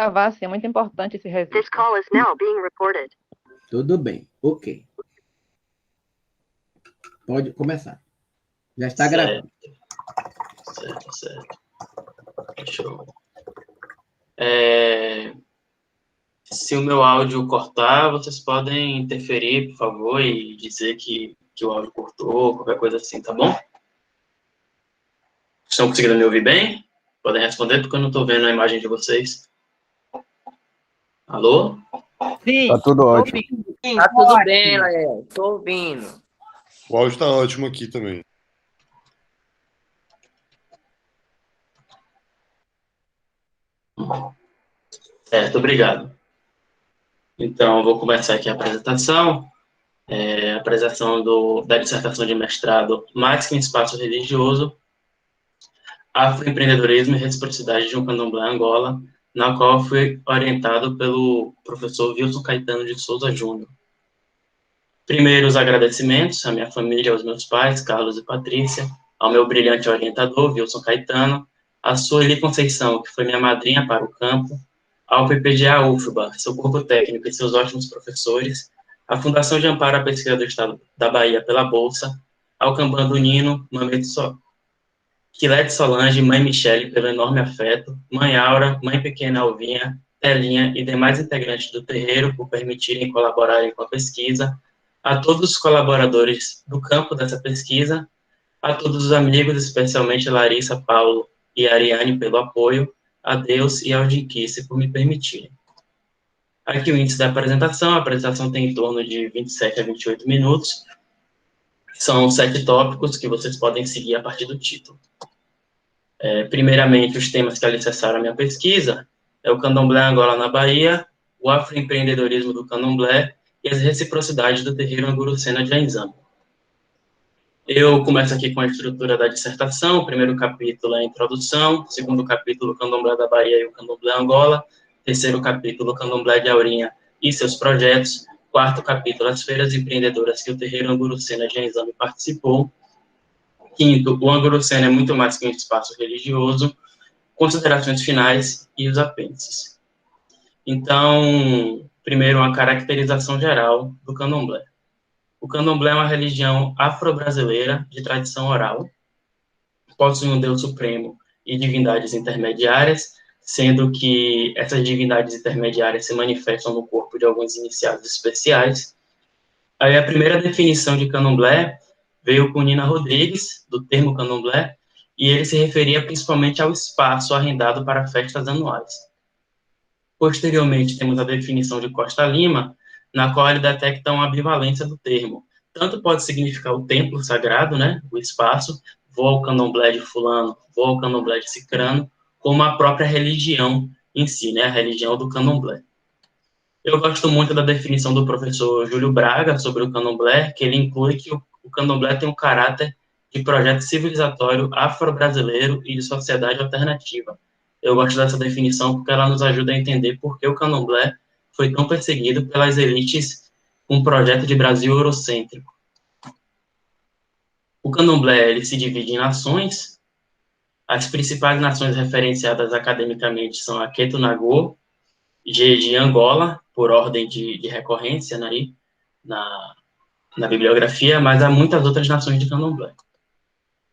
gravar, sim, é muito importante esse registro. This call is now being recorded. Tudo bem, ok. Pode começar. Já está gravando. Certo. Show. Se o meu áudio cortar, vocês podem interferir, por favor, e dizer que o áudio cortou, qualquer coisa assim, tá bom? Estão conseguindo me ouvir bem? Podem responder, porque eu não estou vendo a imagem de vocês. Alô? Sim, Tá tudo ótimo. Tá tudo bem, Léo. Tô ouvindo. O áudio tá ótimo aqui também. Certo, obrigado. Então, eu vou começar aqui a apresentação. A apresentação da dissertação de mestrado Mais que um Espaço Religioso, Afroempreendedorismo e Reciprocidade de um Candomblé Angola, na qual fui orientado pelo professor Wilson Caetano de Souza Júnior. Primeiro, os agradecimentos à minha família, aos meus pais, Carlos e Patrícia, ao meu brilhante orientador, Wilson Caetano, à Sueli Conceição, que foi minha madrinha para o campo, ao PPGA UFBA, seu corpo técnico e seus ótimos professores, à Fundação de Amparo à Pesquisa do Estado da Bahia pela Bolsa, ao Cambando Nino, Quilete Solange, mãe Michele, pelo enorme afeto, mãe Aura, mãe pequena Alvinha, Telinha e demais integrantes do terreiro por permitirem colaborarem com a pesquisa, a todos os colaboradores do campo dessa pesquisa, a todos os amigos, especialmente Larissa, Paulo e Ariane pelo apoio, a Deus e ao Dinquice por me permitirem. Aqui o índice da apresentação. A apresentação tem em torno de 27 a 28 minutos. São 7 tópicos que vocês podem seguir a partir do título. Primeiramente, os temas que alicerçaram a minha pesquisa é o Candomblé Angola na Bahia, o afroempreendedorismo do Candomblé e as reciprocidades do terreiro Angurucena de Anzamba. Eu começo aqui com a estrutura da dissertação. O primeiro capítulo é a introdução, o segundo capítulo, o Candomblé da Bahia e o Candomblé Angola, terceiro capítulo, o Candomblé de Aurinha e seus projetos, quarto capítulo, as feiras empreendedoras que o terreiro Angurucena de Anzamba participou, quinto, o Angurucena é muito mais que um espaço religioso, considerações finais e os apêndices. Então, primeiro, uma caracterização geral do Candomblé. O Candomblé é uma religião afro-brasileira de tradição oral, possui um Deus supremo e divindades intermediárias, sendo que essas divindades intermediárias se manifestam no corpo de alguns iniciados especiais. Aí a primeira definição de Candomblé veio com Nina Rodrigues, do termo Candomblé, e ele se referia principalmente ao espaço arrendado para festas anuais. Posteriormente, temos a definição de Costa Lima, na qual ele detecta uma ambivalência do termo. Tanto pode significar o templo sagrado, né, o espaço, vou ao candomblé de fulano, vou ao candomblé de cicrano, como a própria religião em si, né, a religião do candomblé. Eu gosto muito da definição do professor Júlio Braga sobre o candomblé, que ele inclui que o candomblé tem um caráter de projeto civilizatório afro-brasileiro e de sociedade alternativa. Eu gosto dessa definição porque ela nos ajuda a entender por que o candomblé foi tão perseguido pelas elites com um projeto de Brasil eurocêntrico. O candomblé ele se divide em nações. As principais nações referenciadas academicamente são a Queto Nagô, de Angola, por ordem de recorrência na bibliografia, mas há muitas outras nações de candomblé.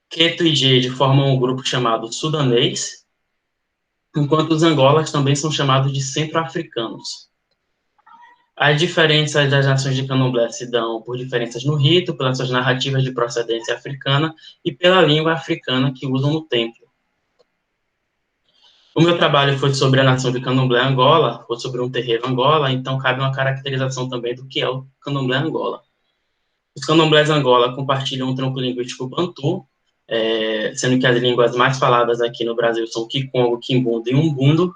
Queto e Jeje formam um grupo chamado sudanês, enquanto os angolas também são chamados de centro-africanos. As diferenças das nações de candomblé se dão por diferenças no rito, pelas suas narrativas de procedência africana e pela língua africana que usam no templo. O meu trabalho foi sobre a nação de Candomblé Angola, foi sobre um terreiro Angola, então cabe uma caracterização também do que é o Candomblé Angola. Os candomblés Angola compartilham um tronco linguístico bantu, sendo que as línguas mais faladas aqui no Brasil são Kikongo, Kimbundo e Umbundo.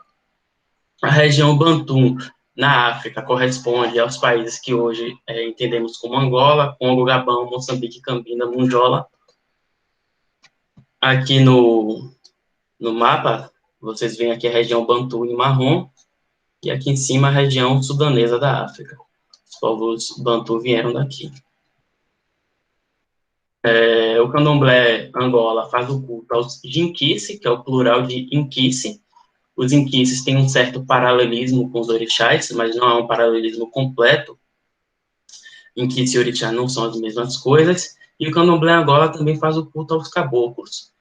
A região Bantu, na África, corresponde aos países que hoje entendemos como Angola, Congo, Gabão, Moçambique, Cambina, Monjola. Aqui no mapa, vocês veem aqui a região Bantu em marrom, e aqui em cima a região sudanesa da África. Os povos Bantu vieram daqui. O candomblé Angola faz o culto aos Dinquice, que é o plural de Inquice, os inquices têm um certo paralelismo com os orixás, mas não é um paralelismo completo. Inquice e orixá não são as mesmas coisas, e o candomblé Angola também faz o culto aos caboclos.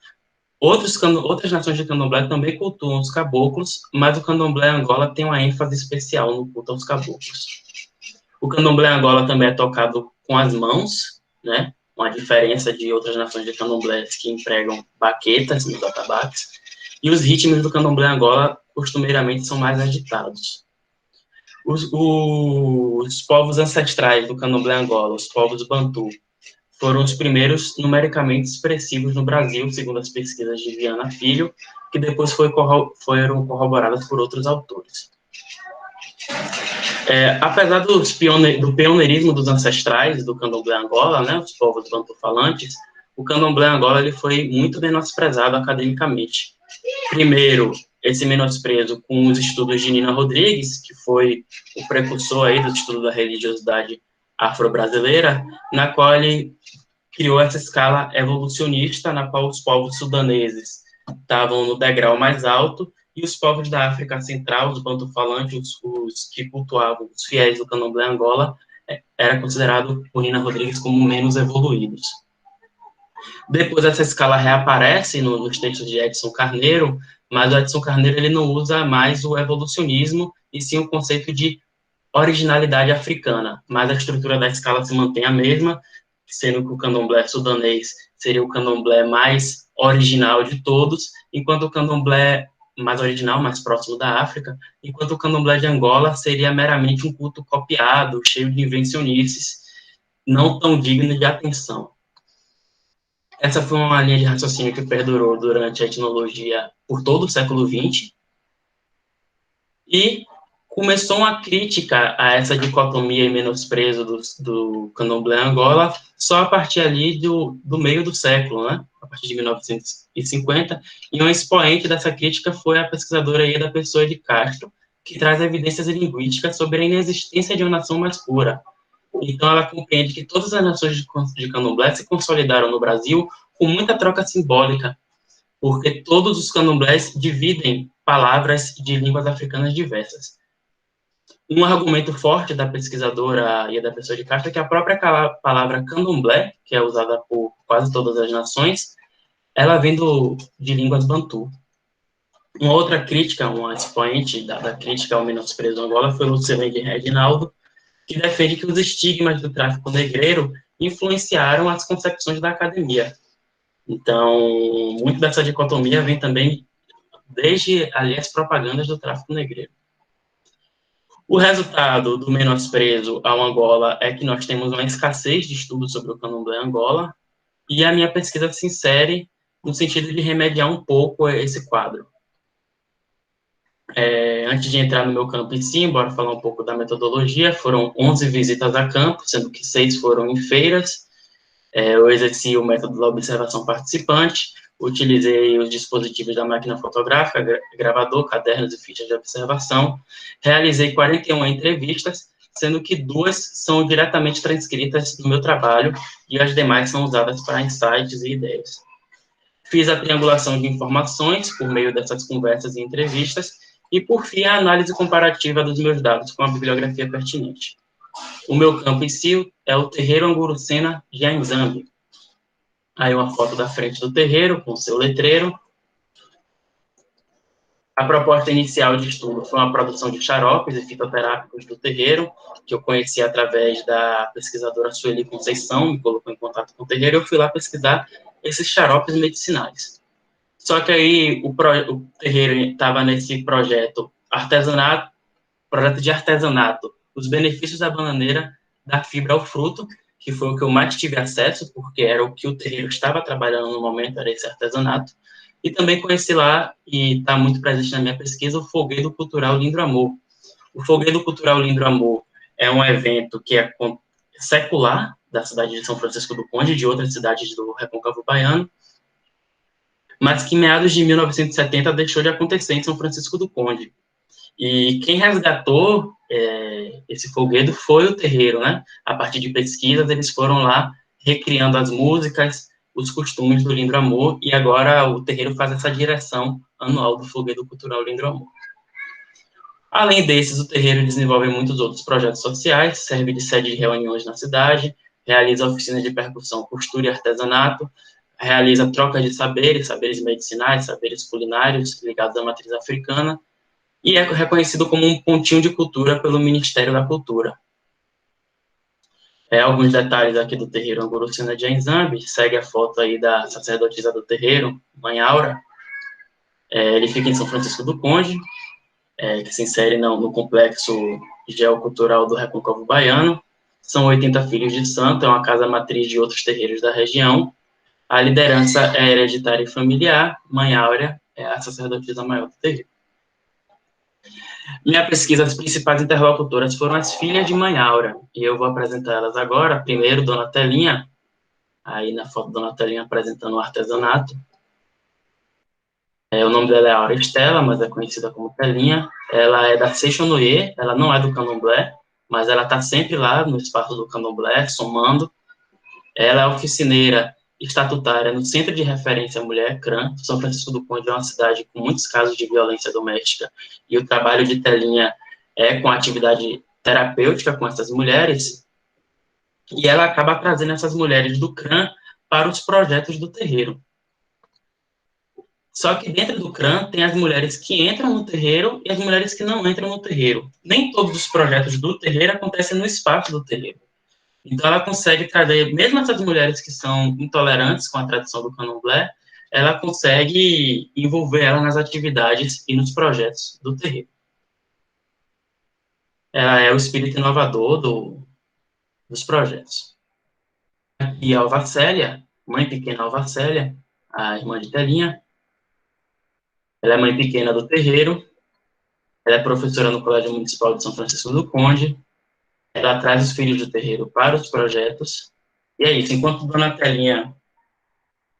Outras nações de candomblé também cultuam os caboclos, mas o candomblé Angola tem uma ênfase especial no culto aos caboclos. O candomblé Angola também é tocado com as mãos, né? Uma diferença de outras nações de candomblé que empregam baquetas nos atabaques, e os ritmos do candomblé Angola costumeiramente são mais agitados. Os povos ancestrais do candomblé Angola, os povos Bantu, foram os primeiros numericamente expressivos no Brasil, segundo as pesquisas de Viana Filho, que depois foram corroboradas por outros autores. Apesar do pioneirismo dos ancestrais do candomblé Angola, né, os povos bantu-falantes, o candomblé Angola ele foi muito menosprezado academicamente. Primeiro, esse menosprezo com os estudos de Nina Rodrigues, que foi o precursor aí do estudo da religiosidade afro-brasileira, na qual ele criou essa escala evolucionista, na qual os povos sudaneses estavam no degrau mais alto, e os povos da África Central, os bantu-falantes, os que cultuavam os fiéis do candomblé Angola, era considerado por Nina Rodrigues como menos evoluídos. Depois essa escala reaparece nos textos de Edson Carneiro, mas o Edson Carneiro ele não usa mais o evolucionismo, e sim o conceito de originalidade africana, mas a estrutura da escala se mantém a mesma, sendo que o candomblé sudanês seria o candomblé mais original de todos, enquanto o candomblé mais original, mais próximo da África, enquanto o candomblé de Angola seria meramente um culto copiado, cheio de invencionices, não tão digno de atenção. Essa foi uma linha de raciocínio que perdurou durante a etnologia por todo o século XX, e começou uma crítica a essa dicotomia e menosprezo do candomblé Angola só a partir ali do meio do século, né? A partir de 1950, e um expoente dessa crítica foi a pesquisadora Ieda Pessoa de Castro, que traz evidências linguísticas sobre a inexistência de uma nação mais pura. Então, ela compreende que todas as nações de candomblé se consolidaram no Brasil com muita troca simbólica, porque todos os candomblés dividem palavras de línguas africanas diversas. Um argumento forte da pesquisadora e da pessoa de Castro é que a própria palavra candomblé, que é usada por quase todas as nações, ela vem de línguas bantu. Uma outra crítica, uma expoente da crítica ao menosprezo Angola foi Lucilene Reginaldo, que defende que os estigmas do tráfico negreiro influenciaram as concepções da academia. Então, muito dessa dicotomia vem também desde ali as propagandas do tráfico negreiro. O resultado do menosprezo ao Angola é que nós temos uma escassez de estudos sobre o candomblé Angola, e a minha pesquisa se insere no sentido de remediar um pouco esse quadro. Antes de entrar no meu campo em si, bora falar um pouco da metodologia. Foram 11 visitas a campo, sendo que 6 foram em feiras. Eu exerci o método da observação participante, utilizei os dispositivos da máquina fotográfica, gravador, cadernos e fichas de observação, realizei 41 entrevistas, sendo que 2 são diretamente transcritas no meu trabalho e as demais são usadas para insights e ideias. Fiz a triangulação de informações por meio dessas conversas e entrevistas e, por fim, a análise comparativa dos meus dados com a bibliografia pertinente. O meu campo em si é o terreiro Angurucena de Anzambi. Aí uma foto da frente do terreiro, com seu letreiro. A proposta inicial de estudo foi uma produção de xaropes e fitoterápicos do terreiro, que eu conheci através da pesquisadora Sueli Conceição, me colocou em contato com o terreiro, e eu fui lá pesquisar esses xaropes medicinais. Só que aí o terreiro estava nesse projeto de artesanato, os benefícios da bananeira, da fibra ao fruto, que foi o que eu mais tive acesso, porque era o que o terreiro estava trabalhando no momento, era esse artesanato. E também conheci lá, e está muito presente na minha pesquisa, o Folguedo Cultural Lindo Amor. O Folguedo Cultural Lindo Amor é um evento que é secular, da cidade de São Francisco do Conde e de outras cidades do Recôncavo Baiano, mas que em meados de 1970 deixou de acontecer em São Francisco do Conde. E quem resgatou esse folguedo foi o terreiro, né? A partir de pesquisas, eles foram lá recriando as músicas, os costumes do Lindro Amor, e agora o terreiro faz essa direção anual do Folguedo Cultural Lindro Amor. Além desses, o terreiro desenvolve muitos outros projetos sociais, serve de sede de reuniões na cidade, realiza oficinas de percussão, costura e artesanato, realiza trocas de saberes, saberes medicinais, saberes culinários ligados à matriz africana, e é reconhecido como um pontinho de cultura pelo Ministério da Cultura. Alguns detalhes aqui do terreiro Angurucina de Enzambe, segue a foto aí da sacerdotisa do terreiro, Mãe Aura. Ele fica em São Francisco do Conde, que se insere no complexo geocultural do Recôncavo Baiano. São 80 filhos de santo, é uma casa matriz de outros terreiros da região. A liderança é hereditária e familiar, Mãe Áurea é a sacerdotisa maior do terreiro. Minha pesquisa, as principais interlocutoras foram as filhas de Mãe Áurea, e eu vou apresentá-las agora. Primeiro, Dona Telinha, aí na foto, Dona Telinha apresentando o artesanato. O nome dela é Aura Estela, mas é conhecida como Telinha. Ela é da Seixonoye, ela não é do candomblé, mas ela está sempre lá no espaço do candomblé, somando. Ela é oficineira estatutária no Centro de Referência Mulher, CRAM. São Francisco do Conde é uma cidade com muitos casos de violência doméstica, e o trabalho de Telinha é com atividade terapêutica com essas mulheres, e ela acaba trazendo essas mulheres do CRAM para os projetos do terreiro. Só que dentro do CRAM tem as mulheres que entram no terreiro e as mulheres que não entram no terreiro. Nem todos os projetos do terreiro acontecem no espaço do terreiro. Então, ela consegue trazer, mesmo essas mulheres que são intolerantes com a tradição do candomblé, ela consegue envolver ela nas atividades e nos projetos do terreiro. Ela é o espírito inovador dos projetos. Aqui a Alvacélia, mãe pequena Alvacélia, a irmã de Telinha. Ela é mãe pequena do terreiro. Ela é professora no Colégio Municipal de São Francisco do Conde. Ela traz os filhos do terreiro para os projetos, e é isso. Enquanto Dona Telinha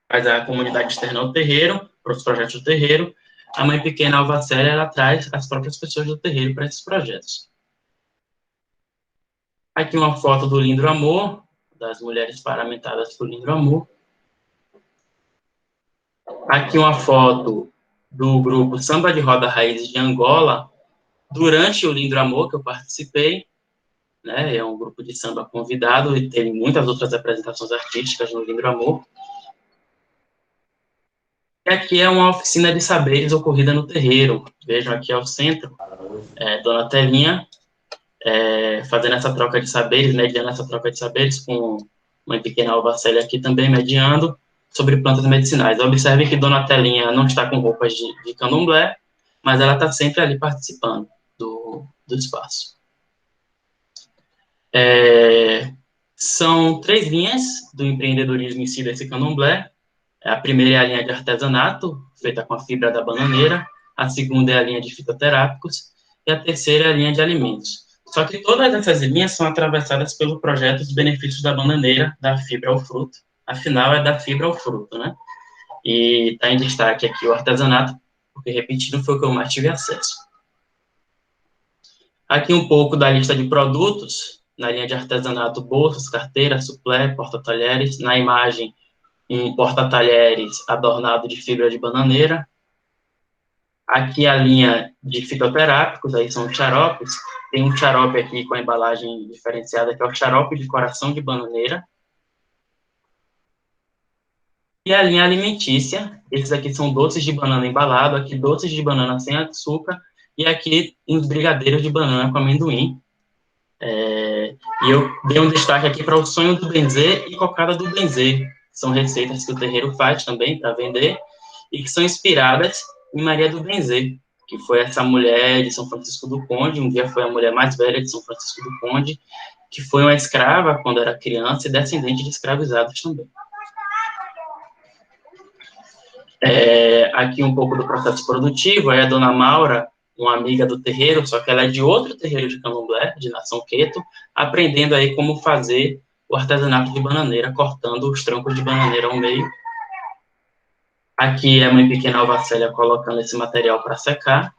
faz a comunidade externa ao terreiro, para os projetos do terreiro, a mãe pequena Alvacélia, ela traz as próprias pessoas do terreiro para esses projetos. Aqui uma foto do Lindro Amor, das mulheres paramentadas por Lindro Amor. Aqui uma foto do grupo Samba de Roda Raízes de Angola, durante o Lindro Amor, que eu participei. É um grupo de samba convidado e tem muitas outras apresentações artísticas no Lindro Amor. E aqui é uma oficina de saberes ocorrida no terreiro. Vejam aqui ao centro, Dona Telinha fazendo essa troca de saberes, mediando essa troca de saberes, com uma pequena Alvacélia aqui também mediando, sobre plantas medicinais. Observe que Dona Telinha não está com roupas de candomblé, mas ela está sempre ali participando do espaço. São 3 linhas do empreendedorismo em si desse candomblé. A primeira é a linha de artesanato, feita com a fibra da bananeira. A segunda é a linha de fitoterápicos. E a terceira é a linha de alimentos. Só que todas essas linhas são atravessadas pelo projeto dos benefícios da bananeira, da fibra ao fruto. Afinal, é da fibra ao fruto, né? E está em destaque aqui o artesanato, porque, repetindo, foi o que eu mais tive acesso. Aqui um pouco da lista de produtos. Na linha de artesanato, bolsas, carteiras, suplé, porta-talheres. Na imagem, um porta-talheres adornado de fibra de bananeira. Aqui a linha de fitoterápicos, aí são xaropes. Tem um xarope aqui com a embalagem diferenciada, que é o xarope de coração de bananeira. E a linha alimentícia, esses aqui são doces de banana embalado, aqui doces de banana sem açúcar, e aqui uns brigadeiros de banana com amendoim. E eu dei um destaque aqui para o sonho do benzê e cocada do benzê. São receitas que o terreiro faz também para vender e que são inspiradas em Maria do Benzê, que foi essa mulher de São Francisco do Conde. Um dia foi a mulher mais velha de São Francisco do Conde, que foi uma escrava quando era criança e descendente de escravizados também. Aqui um pouco do processo produtivo. Aí a Dona Maura, uma amiga do terreiro, só que ela é de outro terreiro de candomblé, de Nação Queto, aprendendo aí como fazer o artesanato de bananeira, cortando os troncos de bananeira ao meio. Aqui é a mãe pequena Alvacélia colocando esse material para secar.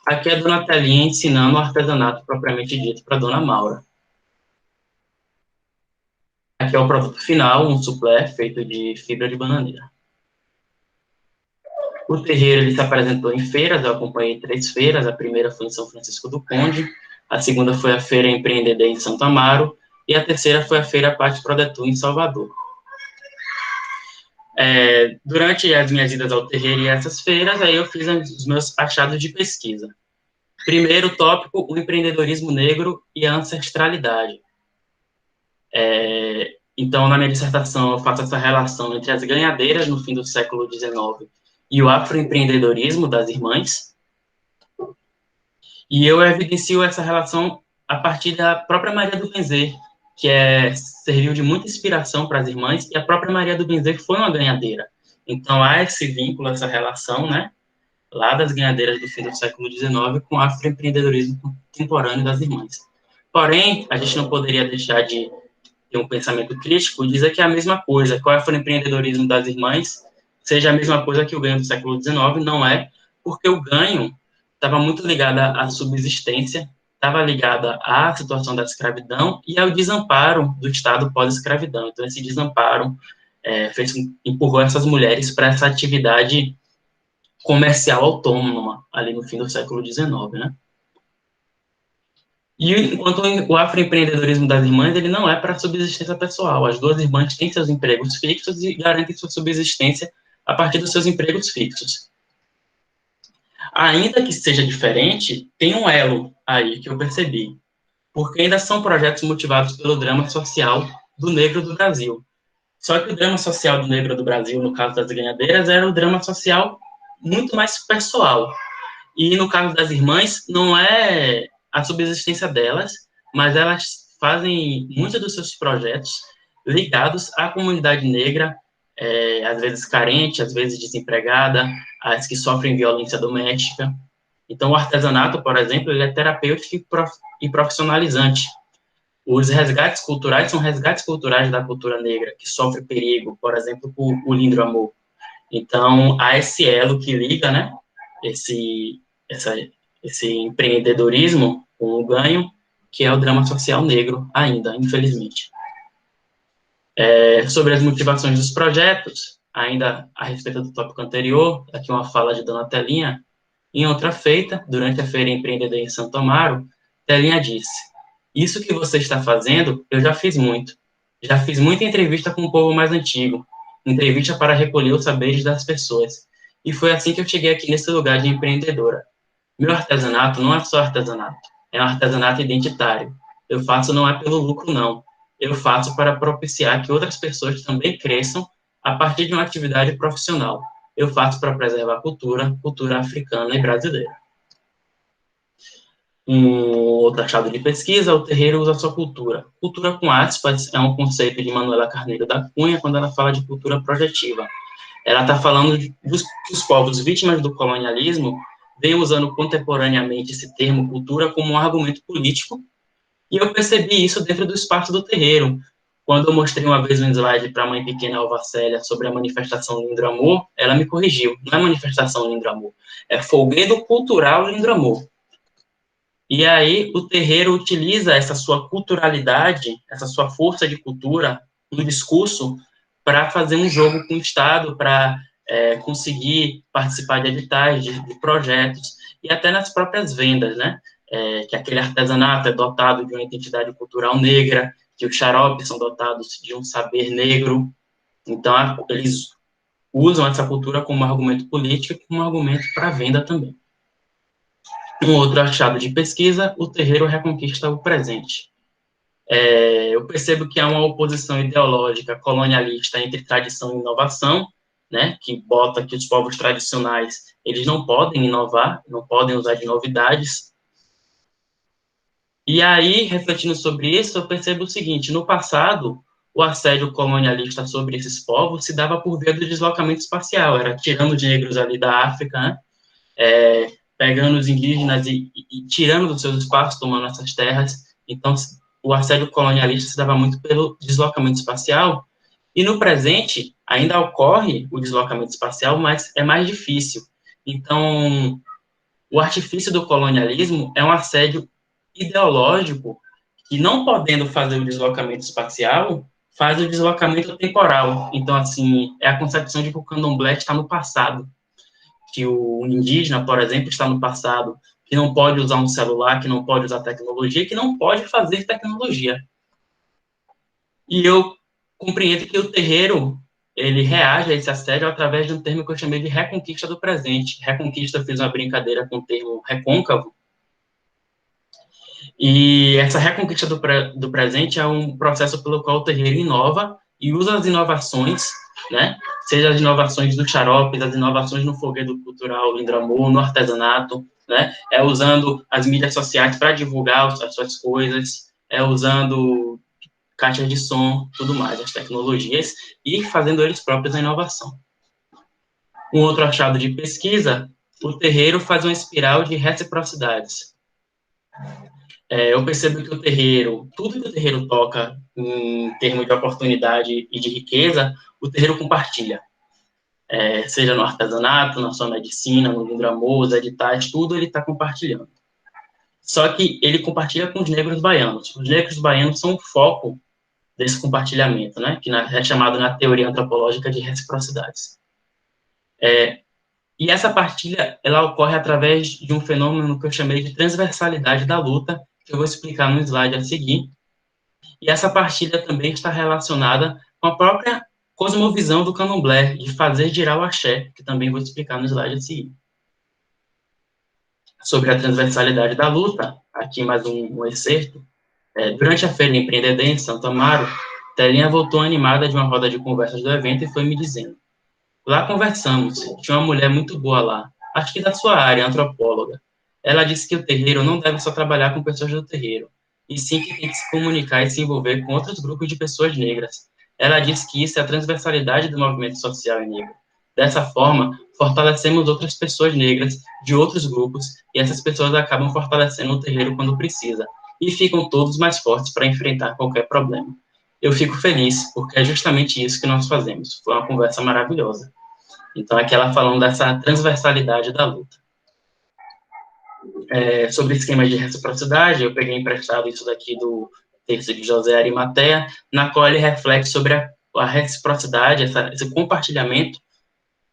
Aqui é a Dona Telinha ensinando o artesanato propriamente dito para a Dona Maura. Aqui é o produto final, um suplé feito de fibra de bananeira. O terreiro ele se apresentou em feiras, eu acompanhei 3 feiras, a primeira foi em São Francisco do Conde, a segunda foi a Feira Empreendedor em Santo Amaro, e a terceira foi a Feira Pátio Prodetur em Salvador. Durante as minhas idas ao terreiro e essas feiras, aí eu fiz os meus achados de pesquisa. Primeiro tópico, o empreendedorismo negro e a ancestralidade. Então, na minha dissertação, eu faço essa relação entre as ganhadeiras no fim do século XIX e o afroempreendedorismo das irmãs. E eu evidencio essa relação a partir da própria Maria do Benzer, que serviu de muita inspiração para as irmãs, e a própria Maria do Benzer foi uma ganhadeira. Então, há esse vínculo, essa relação, né, lá das ganhadeiras do fim do século XIX com o afroempreendedorismo contemporâneo das irmãs. Porém, a gente não poderia deixar de ter um pensamento crítico e dizer que é a mesma coisa, que o afroempreendedorismo das irmãs seja a mesma coisa que o ganho do século XIX, não é, porque o ganho estava muito ligado à subsistência, estava ligada à situação da escravidão e ao desamparo do Estado pós-escravidão. Então, esse desamparo empurrou essas mulheres para essa atividade comercial autônoma, ali no fim do século XIX, né? E enquanto o afroempreendedorismo das irmãs, ele não é para subsistência pessoal. As 2 irmãs têm seus empregos fixos e garantem sua subsistência a partir dos seus empregos fixos. Ainda que seja diferente, tem um elo aí que eu percebi, porque ainda são projetos motivados pelo drama social do negro do Brasil. Só que o drama social do negro do Brasil, no caso das ganhadeiras, era o drama social muito mais pessoal. E no caso das irmãs, não é a subsistência delas, mas elas fazem muitos dos seus projetos ligados à comunidade negra, às vezes carente, às vezes desempregada, as que sofrem violência doméstica. Então, o artesanato, por exemplo, ele é terapêutico e profissionalizante. Os resgates culturais são resgates culturais da cultura negra, que sofre perigo, por exemplo, por o Lindo Amor. Então, há esse elo que liga, né, esse empreendedorismo com o ganho, que é o drama social negro ainda, infelizmente. Sobre as motivações dos projetos, ainda a respeito do tópico anterior, aqui uma fala de Dona Telinha. Em outra feita, durante a Feira Empreendedor em Santo Amaro, Telinha disse: "Isso que você está fazendo, eu já fiz muito. Já fiz muita entrevista com o povo mais antigo, entrevista para recolher os saberes das pessoas. E foi assim que eu cheguei aqui nesse lugar de empreendedora. Meu artesanato não é só artesanato, é um artesanato identitário. Eu faço não é pelo lucro, não. Eu faço para propiciar que outras pessoas também cresçam a partir de uma atividade profissional. Eu faço para preservar a cultura africana e brasileira." Outro achado de pesquisa, o terreiro usa sua cultura. Cultura com aspas é um conceito de Manuela Carneiro da Cunha quando ela fala de cultura projetiva. Ela está falando dos povos vítimas do colonialismo vem usando contemporaneamente esse termo cultura como um argumento político, e eu percebi isso dentro do espaço do terreiro. Quando eu mostrei uma vez um slide para a mãe pequena Alvacélia sobre a manifestação Lindo Amor, ela me corrigiu. Não é manifestação Lindo Amor, é folguedo cultural Lindo Amor. E aí o terreiro utiliza essa sua culturalidade, essa sua força de cultura no discurso para fazer um jogo com o Estado, para conseguir participar de editais, de projetos, e até nas próprias vendas, né? Que aquele artesanato é dotado de uma identidade cultural negra, que os xaropes são dotados de um saber negro. Então, eles usam essa cultura como argumento político e como argumento para venda também. Um outro achado de pesquisa, o terreiro reconquista o presente. Eu percebo que há uma oposição ideológica colonialista entre tradição e inovação, né, que bota que os povos tradicionais, eles não podem inovar, não podem usar de novidades. E aí, refletindo sobre isso, eu percebo o seguinte: no passado, o assédio colonialista sobre esses povos se dava por via do deslocamento espacial, era tirando os negros ali da África, né, pegando os indígenas e tirando dos seus espaços, tomando essas terras. Então, o assédio colonialista se dava muito pelo deslocamento espacial, e no presente ainda ocorre o deslocamento espacial, mas é mais difícil. Então, o artifício do colonialismo é um assédio ideológico que, não podendo fazer o deslocamento espacial, faz o deslocamento temporal. Então, assim, é a concepção de que o candomblé está no passado, que o indígena, por exemplo, está no passado, que não pode usar um celular, que não pode usar tecnologia, que não pode fazer tecnologia. E eu compreendo que o terreiro, ele reage a esse assédio através de um termo que eu chamei de reconquista do presente. Reconquista, eu fiz uma brincadeira com o termo recôncavo. E essa reconquista do presente é um processo pelo qual o terreiro inova e usa as inovações, né? Seja as inovações do xarope, as inovações no fogueiro cultural, em Dramor, no artesanato, né? É usando as mídias sociais para divulgar as suas coisas, é usando caixas de som, tudo mais, as tecnologias, e fazendo eles próprios a inovação. Um outro achado de pesquisa, o terreiro faz uma espiral de reciprocidades. Eu percebo que o terreiro, tudo que o terreiro toca em termos de oportunidade e de riqueza, o terreiro compartilha. Seja no artesanato, na sua medicina, no Gundramor, os editais, tudo ele está compartilhando. Só que ele compartilha com os negros baianos. Os negros baianos são o foco desse compartilhamento, né, que é chamado na teoria antropológica de reciprocidades. E essa partilha, ela ocorre através de um fenômeno que eu chamei de transversalidade da luta, que eu vou explicar no slide a seguir. E essa partilha também está relacionada com a própria cosmovisão do candomblé, de fazer girar o axé, que também vou explicar no slide a seguir. Sobre a transversalidade da luta, aqui mais um excerto. Durante a Feira Empreendedor em Santo Amaro, Telinha voltou animada de uma roda de conversas do evento e foi me dizendo: lá conversamos, tinha uma mulher muito boa lá, acho que da sua área, antropóloga. Ela disse que o terreiro não deve só trabalhar com pessoas do terreiro, e sim que tem que se comunicar e se envolver com outros grupos de pessoas negras. Ela disse que isso é a transversalidade do movimento social negro. Dessa forma, fortalecemos outras pessoas negras de outros grupos, e essas pessoas acabam fortalecendo o terreiro quando precisa, e ficam todos mais fortes para enfrentar qualquer problema. Eu fico feliz, porque é justamente isso que nós fazemos. Foi uma conversa maravilhosa. Então, aqui ela falando dessa transversalidade da luta. Sobre esquema de reciprocidade, eu peguei emprestado isso daqui do texto de José Arimatea, na qual ele reflete sobre a reciprocidade, esse compartilhamento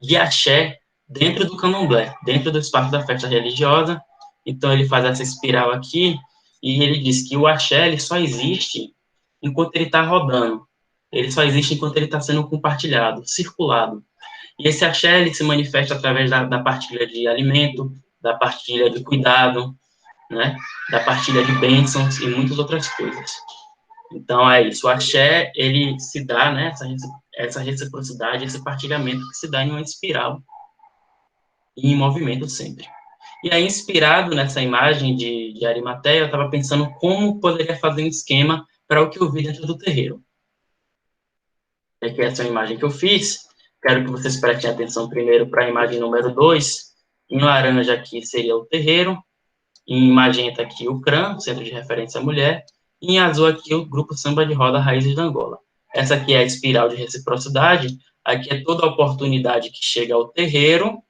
de axé dentro do candomblé, dentro do espaço da festa religiosa. Então, ele faz essa espiral aqui, e ele diz que o axé ele só existe enquanto ele está rodando. Ele só existe enquanto ele está sendo compartilhado, circulado. E esse axé ele se manifesta através da partilha de alimento, da partilha de cuidado, né, da partilha de bênçãos e muitas outras coisas. Então, é isso. O axé, ele se dá, né, essa reciprocidade, esse partilhamento que se dá em uma espiral e em movimento sempre. E aí, inspirado nessa imagem de Arimatea, eu estava pensando como poderia fazer um esquema para o que eu vi dentro do terreiro. Aqui essa é a imagem que eu fiz. Quero que vocês prestem atenção primeiro para a imagem número 2. Em laranja aqui seria o terreiro. Em magenta aqui o CRAM, Centro de Referência à Mulher. E em azul aqui o Grupo Samba de Roda Raízes da Angola. Essa aqui é a espiral de reciprocidade. Aqui é toda a oportunidade que chega ao terreiro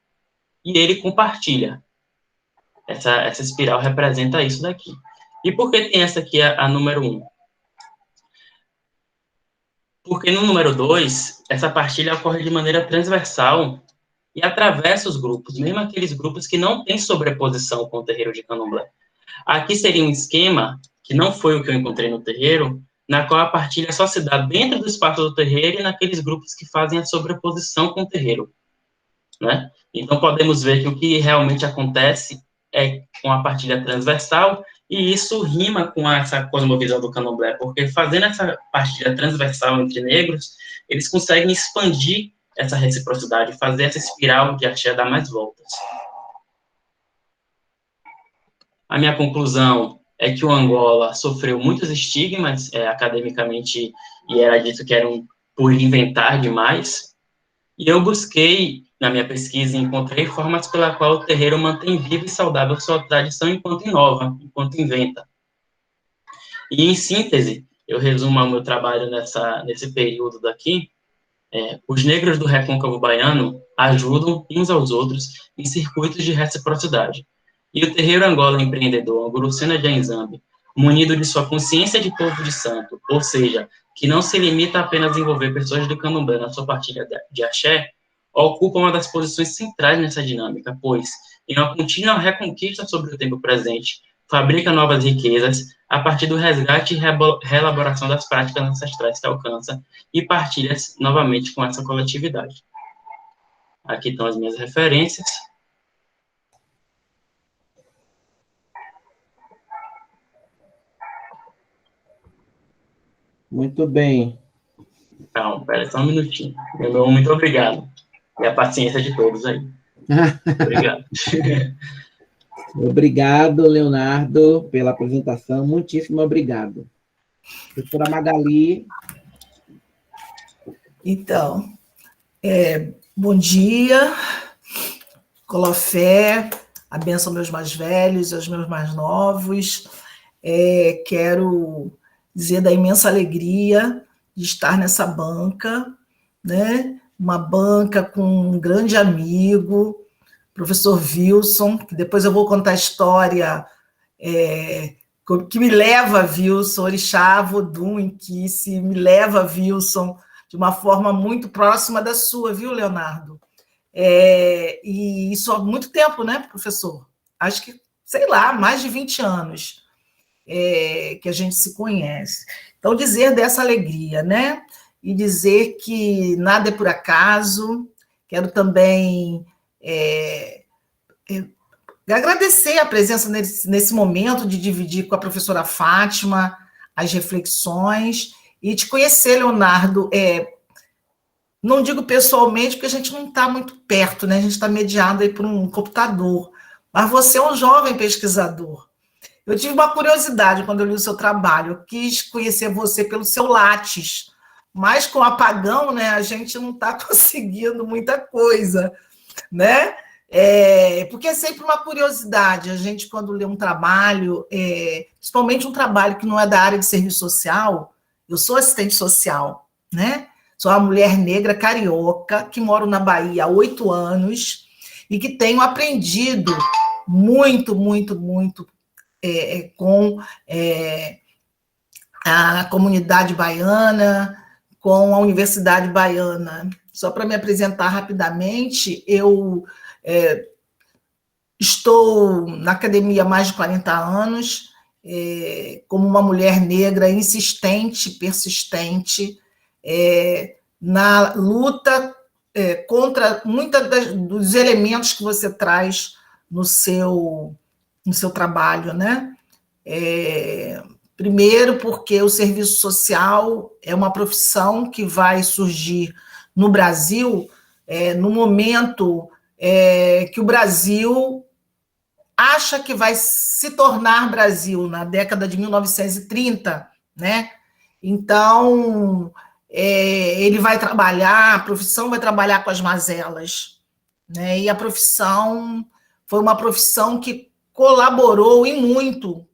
e ele compartilha. Essa espiral representa isso daqui. E por que tem essa aqui, a número 1? Porque no número 2, essa partilha ocorre de maneira transversal e atravessa os grupos, mesmo aqueles grupos que não têm sobreposição com o terreiro de candomblé. Aqui seria um esquema, que não foi o que eu encontrei no terreiro, na qual a partilha só se dá dentro do espaço do terreiro e naqueles grupos que fazem a sobreposição com o terreiro, né? Então, podemos ver que o que realmente acontece é com a partilha transversal, e isso rima com essa cosmovisão do candomblé, porque fazendo essa partilha transversal entre negros, eles conseguem expandir essa reciprocidade, fazer essa espiral de axé dar mais voltas. A minha conclusão é que o Angola sofreu muitos estigmas, academicamente, e era dito que eram por inventar demais, e eu busquei, na minha pesquisa, encontrei formas pela qual o terreiro mantém viva e saudável sua tradição enquanto inova, enquanto inventa. E, em síntese, eu resumo o meu trabalho nesse período daqui, os negros do Recôncavo Baiano ajudam uns aos outros em circuitos de reciprocidade. E o terreiro Angola Empreendedor, Angurucena de Anzambi, munido de sua consciência de povo de santo, ou seja, que não se limita apenas a envolver pessoas do candomblé na sua partilha de axé, ocupa uma das posições centrais nessa dinâmica, pois, em uma contínua reconquista sobre o tempo presente, fabrica novas riquezas a partir do resgate e reelaboração das práticas ancestrais que alcança e partilha novamente com essa coletividade. Aqui estão as minhas referências. Muito bem. Calma, pera só um minutinho. Muito obrigado. E a paciência de todos aí. Obrigado. Obrigado, Leonardo, pela apresentação. Muitíssimo obrigado. Doutora Magali. Então, bom dia, Colofé, a bênção aos meus mais velhos, aos meus mais novos. Quero dizer da imensa alegria de estar nessa banca, né? Uma banca com um grande amigo, professor Wilson, que depois eu vou contar a história que me leva a Wilson, Orixá, Vodum, Inquice, me leva a Wilson de uma forma muito próxima da sua, viu, Leonardo? E isso há muito tempo, né, professor? Acho que, sei lá, mais de 20 anos que a gente se conhece. Então, dizer dessa alegria, né? E dizer que nada é por acaso. Quero também agradecer a presença nesse momento de dividir com a professora Fátima as reflexões e te conhecer, Leonardo. Não digo pessoalmente, porque a gente não está muito perto, né? A gente está mediado aí por um computador. Mas você é um jovem pesquisador. Eu tive uma curiosidade quando eu li o seu trabalho. Eu quis conhecer você pelo seu Lattes, mas com o apagão, né, a gente não está conseguindo muita coisa, né? Porque é sempre uma curiosidade. A gente, quando lê um trabalho, principalmente um trabalho que não é da área de serviço social, eu sou assistente social, né? Sou uma mulher negra carioca que moro na Bahia há 8 anos e que tenho aprendido muito, muito, muito com a comunidade baiana, com a Universidade Baiana. Só para me apresentar rapidamente, eu estou na academia há mais de 40 anos, como uma mulher negra insistente, persistente, na luta contra muitos dos elementos que você traz no seu trabalho, né? Primeiro, porque o serviço social é uma profissão que vai surgir no Brasil no momento que o Brasil acha que vai se tornar Brasil, na década de 1930, né? Então, ele vai trabalhar, a profissão vai trabalhar com as mazelas, né? E a profissão foi uma profissão que colaborou e muito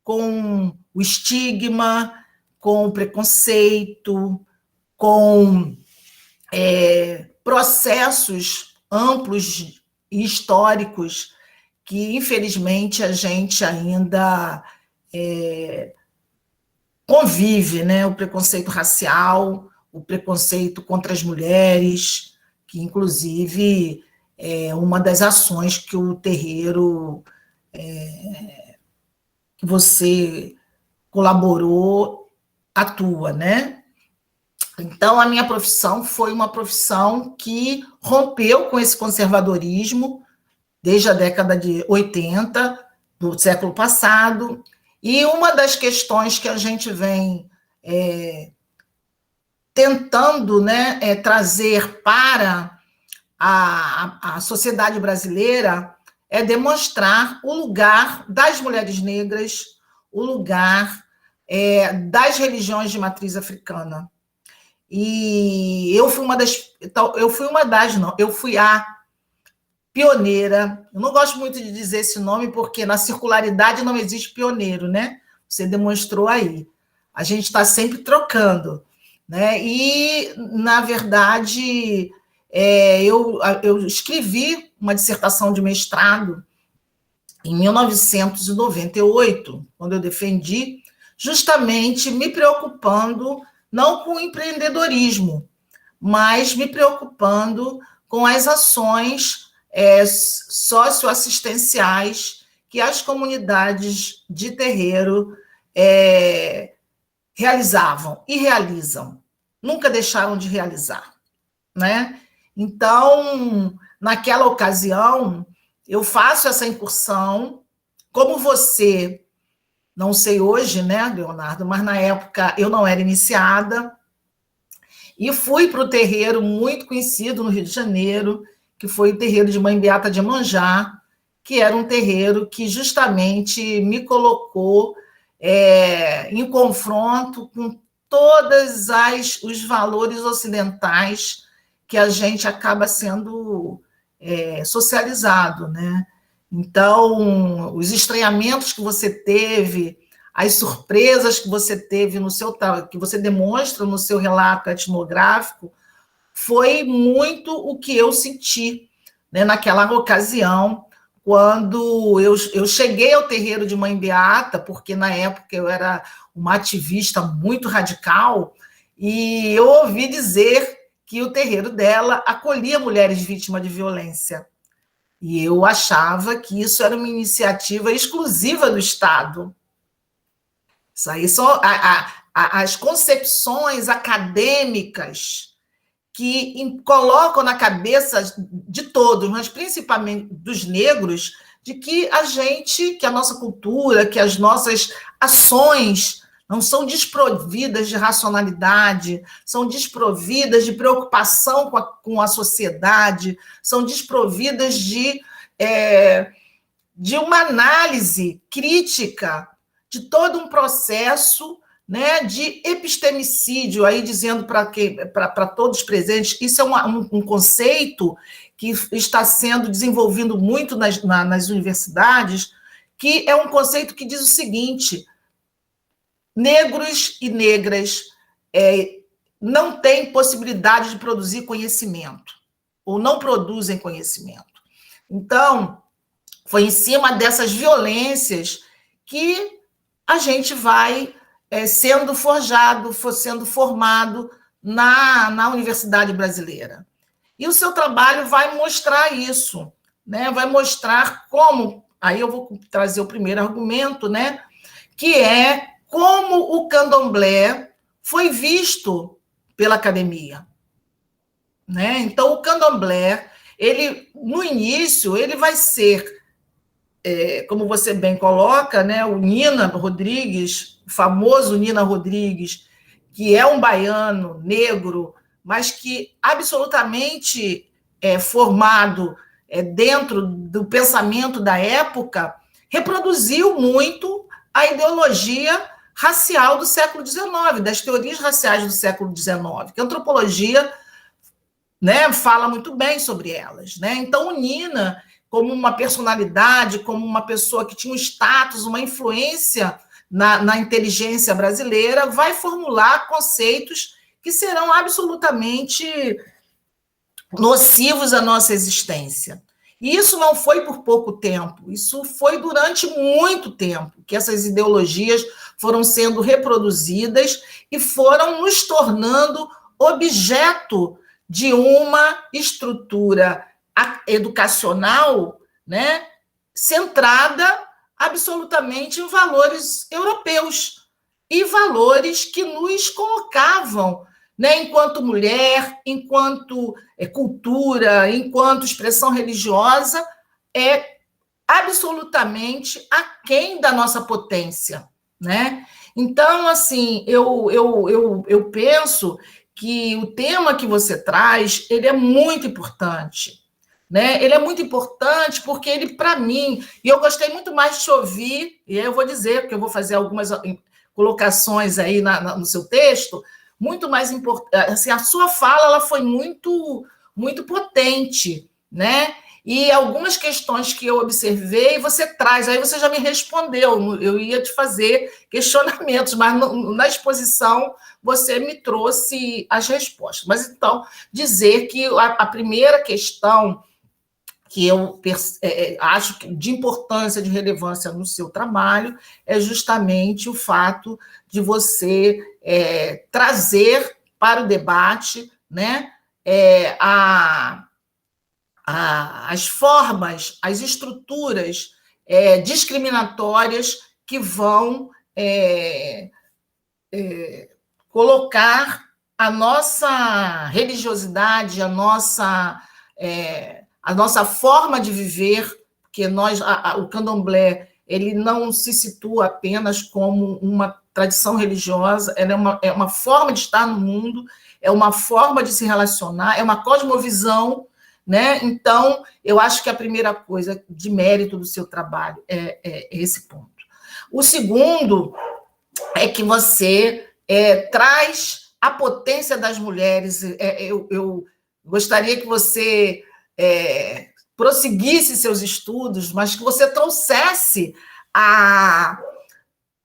com o estigma, com o preconceito, com processos amplos e históricos que, infelizmente, a gente ainda convive, né? O preconceito racial, o preconceito contra as mulheres, que, inclusive, é uma das ações que o terreiro que você colaborou atua, né? Então, a minha profissão foi uma profissão que rompeu com esse conservadorismo desde a década de 80 do século passado, e uma das questões que a gente vem tentando, né, trazer para a sociedade brasileira é demonstrar o lugar das mulheres negras, o lugar das religiões de matriz africana. E eu fui a pioneira. Eu não gosto muito de dizer esse nome, porque na circularidade não existe pioneiro, né? Você demonstrou aí. A gente está sempre trocando, né? E, na verdade, eu escrevi uma dissertação de mestrado em 1998, quando eu defendi, justamente me preocupando não com o empreendedorismo, mas me preocupando com as ações socioassistenciais que as comunidades de terreiro realizavam e realizam. Nunca deixaram de realizar, né? Então, naquela ocasião, eu faço essa incursão, como você, não sei hoje, né, Leonardo, mas na época eu não era iniciada, e fui para o terreiro muito conhecido no Rio de Janeiro, que foi o terreiro de Mãe Beata de Iemanjá, que era um terreiro que justamente me colocou em confronto com todos os valores ocidentais que a gente acaba sendo socializado, né? Então, os estranhamentos que você teve, as surpresas que você teve que você demonstra no seu relato etnográfico, foi muito o que eu senti, né, naquela ocasião, quando eu cheguei ao terreiro de Mãe Beata, porque na época eu era uma ativista muito radical, e eu ouvi dizer que o terreiro dela acolhia mulheres vítimas de violência. E eu achava que isso era uma iniciativa exclusiva do Estado. Isso aí são as concepções acadêmicas que colocam na cabeça de todos, mas principalmente dos negros, de que que a nossa cultura, que as nossas ações não são desprovidas de racionalidade, são desprovidas de preocupação com a sociedade, são desprovidas de uma análise crítica de todo um processo, né, de epistemicídio, aí dizendo para todos presentes, isso é um conceito que está sendo desenvolvido muito nas universidades, que é um conceito que diz o seguinte: negros e negras não têm possibilidade de produzir conhecimento, ou não produzem conhecimento. Então, foi em cima dessas violências que a gente vai sendo forjado, sendo formado na Universidade Brasileira. E o seu trabalho vai mostrar isso, né? Vai mostrar como, aí eu vou trazer o primeiro argumento, né? Que é como o candomblé foi visto pela academia, né? Então, o candomblé, no início, ele vai ser, como você bem coloca, né, o Nina Rodrigues, o famoso Nina Rodrigues, que é um baiano negro, mas que absolutamente formado dentro do pensamento da época, reproduziu muito a ideologia racial do século XIX, das teorias raciais do século XIX, que a antropologia, né, fala muito bem sobre elas, né? Então, o Nina, como uma personalidade, como uma pessoa que tinha um status, uma influência na inteligência brasileira, vai formular conceitos que serão absolutamente nocivos à nossa existência. E isso não foi por pouco tempo, isso foi durante muito tempo que essas ideologias foram sendo reproduzidas e foram nos tornando objeto de uma estrutura educacional, né, centrada absolutamente em valores europeus e valores que nos colocavam, né, enquanto mulher, enquanto cultura, enquanto expressão religiosa, absolutamente aquém da nossa potência, né? Então, assim, eu penso que o tema que você traz, ele é muito importante, né? Ele é muito importante porque ele, para mim, e eu gostei muito mais de te ouvir, e aí eu vou dizer, porque eu vou fazer algumas colocações aí no seu texto, muito mais importante, assim, a sua fala ela foi muito, muito potente, né? E algumas questões que eu observei, você traz, aí você já me respondeu, eu ia te fazer questionamentos, mas na exposição você me trouxe as respostas. Mas, então, dizer que a primeira questão que eu acho que de importância, de relevância no seu trabalho, é justamente o fato de você trazer para o debate, né, as formas, as estruturas discriminatórias que vão colocar a nossa religiosidade, a nossa forma de viver, porque o candomblé ele não se situa apenas como uma tradição religiosa, ela é uma forma de estar no mundo, é uma forma de se relacionar, é uma cosmovisão, né? Então, eu acho que a primeira coisa de mérito do seu trabalho é esse ponto. O segundo é que você traz a potência das mulheres. Eu gostaria que você prosseguisse seus estudos, mas que você trouxesse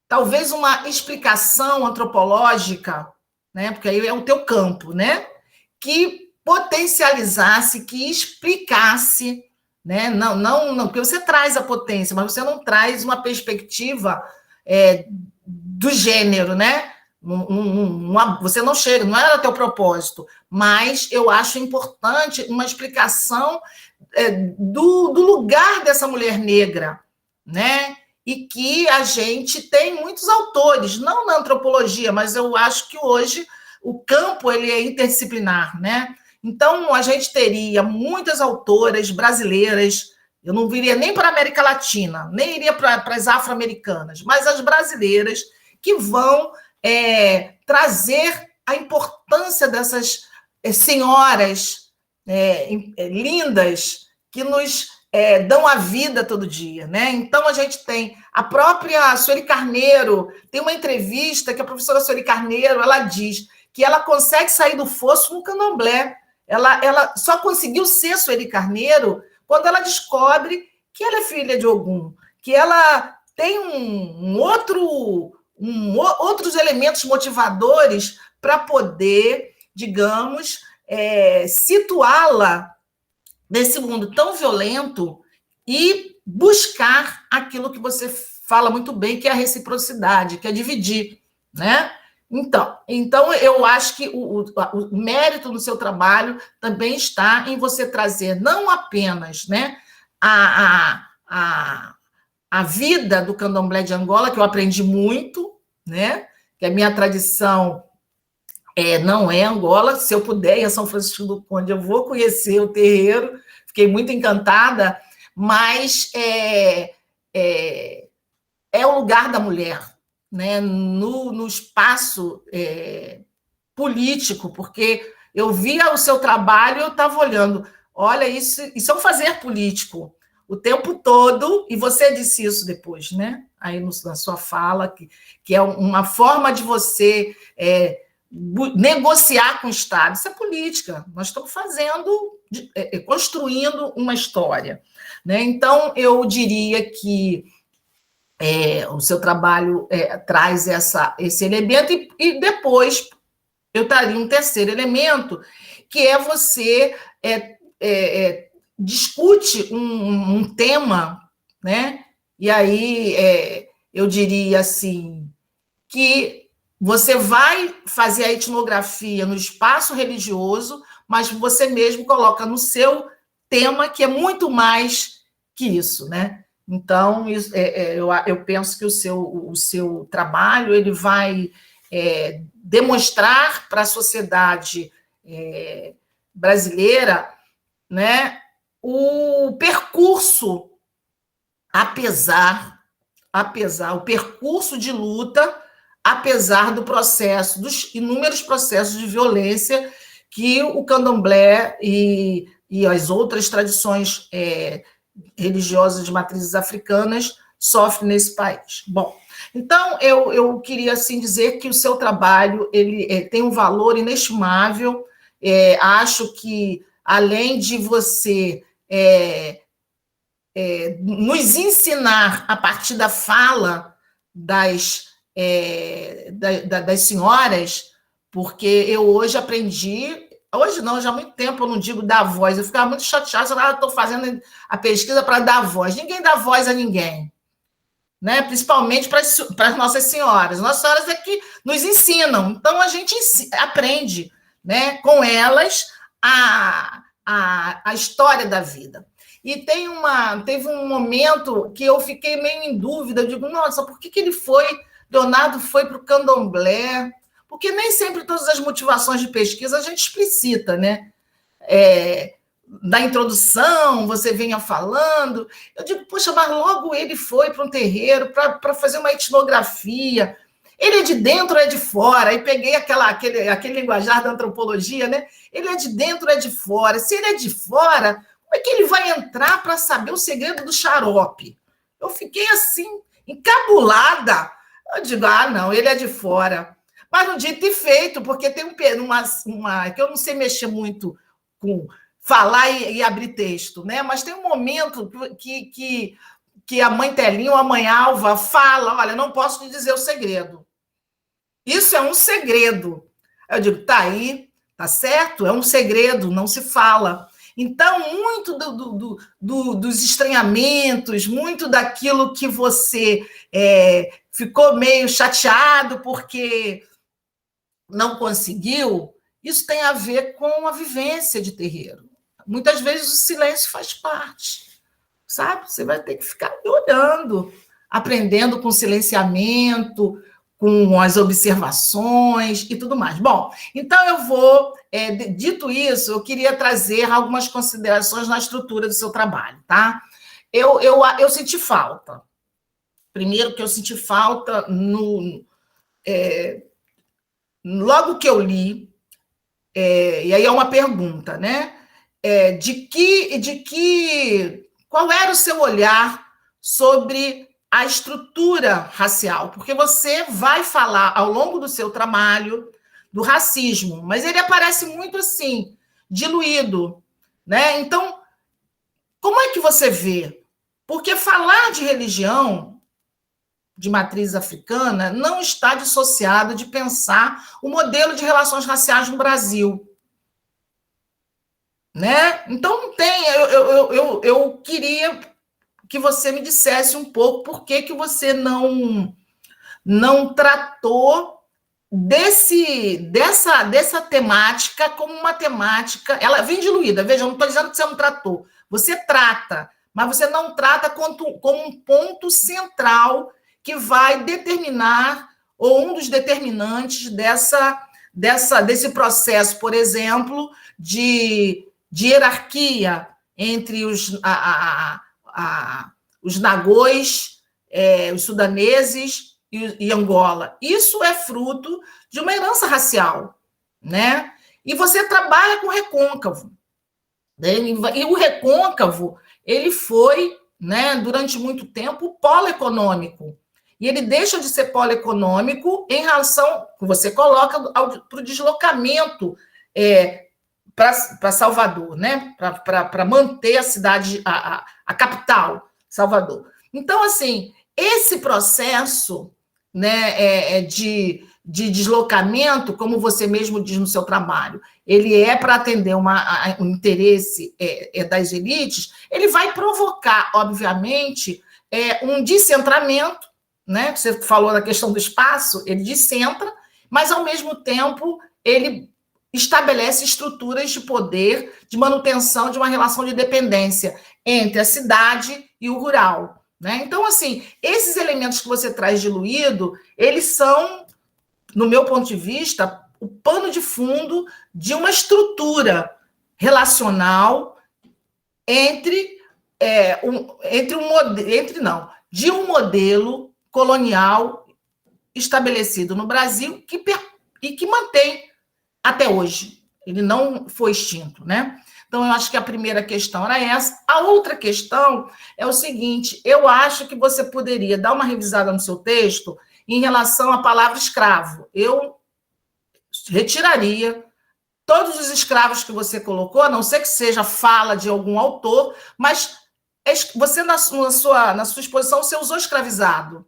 talvez uma explicação antropológica, né? Porque aí é o teu campo, né? Que potencializasse, que explicasse, né? Não, porque você traz a potência, mas você não traz uma perspectiva do gênero, né? Você não chega, não era teu propósito, mas eu acho importante uma explicação do lugar dessa mulher negra, né? E que a gente tem muitos autores, não na antropologia, mas eu acho que hoje o campo ele é interdisciplinar, né? Então, a gente teria muitas autoras brasileiras, eu não viria nem para a América Latina, nem iria para as afro-americanas, mas as brasileiras que vão trazer a importância dessas senhoras lindas que nos dão a vida todo dia, né? Então, a gente tem a própria Sueli Carneiro, tem uma entrevista que a professora Sueli Carneiro, ela diz que ela consegue sair do fosso no candomblé. Ela só conseguiu ser Sueli Carneiro quando ela descobre que ela é filha de Ogum, que ela tem outros elementos motivadores para poder, digamos, situá-la nesse mundo tão violento e buscar aquilo que você fala muito bem, que é a reciprocidade, que é dividir, né? Então eu acho que o mérito do seu trabalho também está em você trazer não apenas, né, a vida do candomblé de Angola, que eu aprendi muito, né, que a minha tradição não é Angola. Se eu puder ir a São Francisco do Conde, eu vou conhecer o terreiro, fiquei muito encantada, mas é o lugar da mulher, né, no espaço político, porque eu via o seu trabalho e eu estava olhando, olha, isso é um fazer político o tempo todo, e você disse isso depois, né? Aí na sua fala, que é uma forma de você negociar com o Estado. Isso é política, nós estamos construindo uma história, né? Então, eu diria que o seu trabalho traz esse elemento, e depois eu traria um terceiro elemento, que é você discute um tema, né? E aí eu diria assim, que você vai fazer a etnografia no espaço religioso, mas você mesmo coloca no seu tema, que é muito mais que isso, né? Então, eu penso que o seu trabalho ele vai demonstrar para a sociedade brasileira, né, o percurso, o percurso de luta, apesar dos inúmeros processos de violência que o candomblé e as outras tradições religiosas de matrizes africanas sofrem nesse país. Bom, então eu queria assim dizer que o seu trabalho ele tem um valor inestimável. Acho que além de você nos ensinar a partir da fala das senhoras, porque eu hoje aprendi Hoje não, já há muito tempo eu não digo dar voz. Eu ficava muito chateada, estou fazendo a pesquisa para dar voz. Ninguém dá voz a ninguém, né? Principalmente para as nossas senhoras. Nossas senhoras é que nos ensinam. Então, a gente aprende, né, com elas a história da vida. E teve um momento que eu fiquei meio em dúvida. Eu digo, nossa, por que Leonardo foi para o candomblé? Porque nem sempre todas as motivações de pesquisa a gente explicita, né? Da introdução, você vinha falando. Eu digo, poxa, mas logo ele foi para um terreiro para fazer uma etnografia. Ele é de dentro ou é de fora? Aí peguei aquele linguajar da antropologia, né? Ele é de dentro ou é de fora? Se ele é de fora, como é que ele vai entrar para saber o segredo do xarope? Eu fiquei assim, encabulada. Eu digo, não, ele é de fora. Mas no dito e feito, porque tem uma que eu não sei mexer muito com falar e abrir texto, né? Mas tem um momento que a mãe Telinha ou a mãe Alva fala, olha, não posso te dizer o segredo. Isso é um segredo. Eu digo, tá aí, tá certo? É um segredo, não se fala. Então, muito dos estranhamentos, muito daquilo que você ficou meio chateado porque não conseguiu, isso tem a ver com a vivência de terreiro. Muitas vezes o silêncio faz parte, sabe? Você vai ter que ficar olhando, aprendendo com silenciamento, com as observações e tudo mais. Bom, então eu vou, dito isso, eu queria trazer algumas considerações na estrutura do seu trabalho, tá? Eu senti falta. Primeiro que eu senti falta logo que eu li, e aí é uma pergunta, né? Qual era o seu olhar sobre a estrutura racial? Porque você vai falar ao longo do seu trabalho do racismo, mas ele aparece muito assim, diluído, né? Então, como é que você vê? Porque falar de religião de matriz africana não está dissociado de pensar o modelo de relações raciais no Brasil. Né? Então, não tem. Eu queria que você me dissesse um pouco por que você não tratou dessa temática como uma temática. Ela vem diluída, veja, eu não estou dizendo que você não tratou. Você trata, mas você não trata como um ponto central que vai determinar, ou um dos determinantes desse processo, por exemplo, de hierarquia entre os nagôs, os sudaneses e Angola. Isso é fruto de uma herança racial, né? E você trabalha com recôncavo. Né? E o recôncavo, ele foi, né, durante muito tempo, polo econômico. E ele deixa de ser polo econômico em relação, que você coloca, para o deslocamento para Salvador, né? Para manter a cidade, a capital, Salvador. Então, assim, esse processo, né, de deslocamento, como você mesmo diz no seu trabalho, ele é para atender um interesse das elites, ele vai provocar, obviamente, um descentramento, né? Você falou da questão do espaço, ele descentra, mas, ao mesmo tempo, ele estabelece estruturas de poder, de manutenção de uma relação de dependência entre a cidade e o rural. Né? Então, assim, esses elementos que você traz diluído, eles são, no meu ponto de vista, o pano de fundo de uma estrutura relacional de um modelo colonial estabelecido no Brasil e que mantém até hoje. Ele não foi extinto, né? Então, eu acho que a primeira questão era essa. A outra questão é o seguinte, eu acho que você poderia dar uma revisada no seu texto em relação à palavra escravo. Eu retiraria todos os escravos que você colocou, a não ser que seja fala de algum autor, mas você, na sua exposição, você usou escravizado,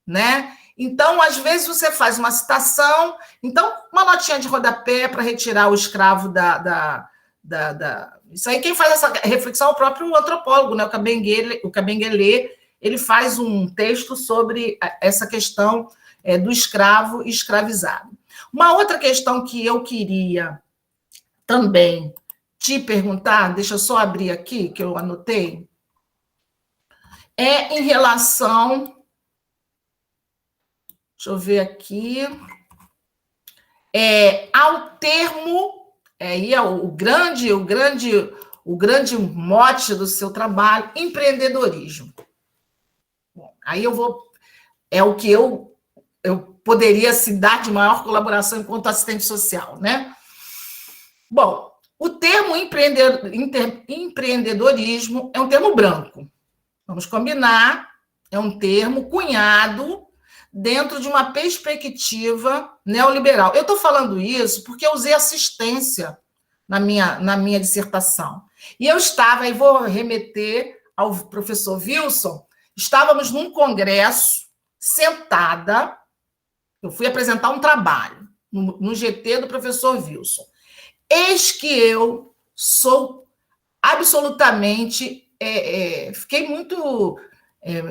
né? Então, às vezes, você faz uma citação, então, uma notinha de rodapé para retirar o escravo Isso aí, quem faz essa reflexão é o próprio antropólogo, né? O Kabengele, ele faz um texto sobre essa questão do escravo e escravizado. Uma outra questão que eu queria também te perguntar, deixa eu só abrir aqui, que eu anotei, é em relação... Deixa eu ver aqui. Ao termo, aí é o grande mote do seu trabalho, empreendedorismo. Bom, aí eu vou... É o que eu poderia se dar de maior colaboração enquanto assistente social, né? Bom, o termo empreendedorismo é um termo branco. Vamos combinar, é um termo cunhado dentro de uma perspectiva neoliberal. Eu estou falando isso porque eu usei assistência na minha dissertação. E eu estava, e vou remeter ao professor Wilson, estávamos num congresso, sentada, eu fui apresentar um trabalho no GT do professor Wilson. Eis que eu sou absolutamente... fiquei muito...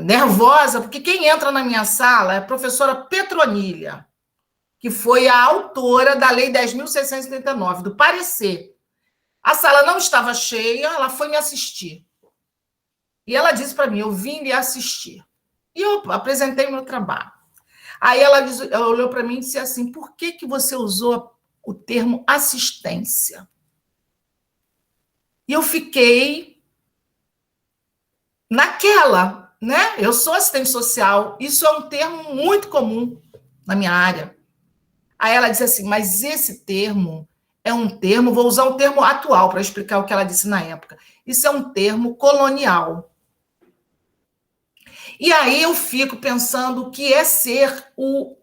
nervosa, porque quem entra na minha sala é a professora Petronília, que foi a autora da Lei 10.639, do parecer. A sala não estava cheia, ela foi me assistir. E ela disse para mim, eu vim lhe assistir. E eu apresentei meu trabalho. Aí ela olhou para mim e disse assim, por que você usou o termo assistência? E eu fiquei naquela... Né? Eu sou assistente social, isso é um termo muito comum na minha área. Aí ela disse assim, mas esse termo é um termo, vou usar um termo atual para explicar o que ela disse na época, isso é um termo colonial. E aí eu fico pensando o que é ser o...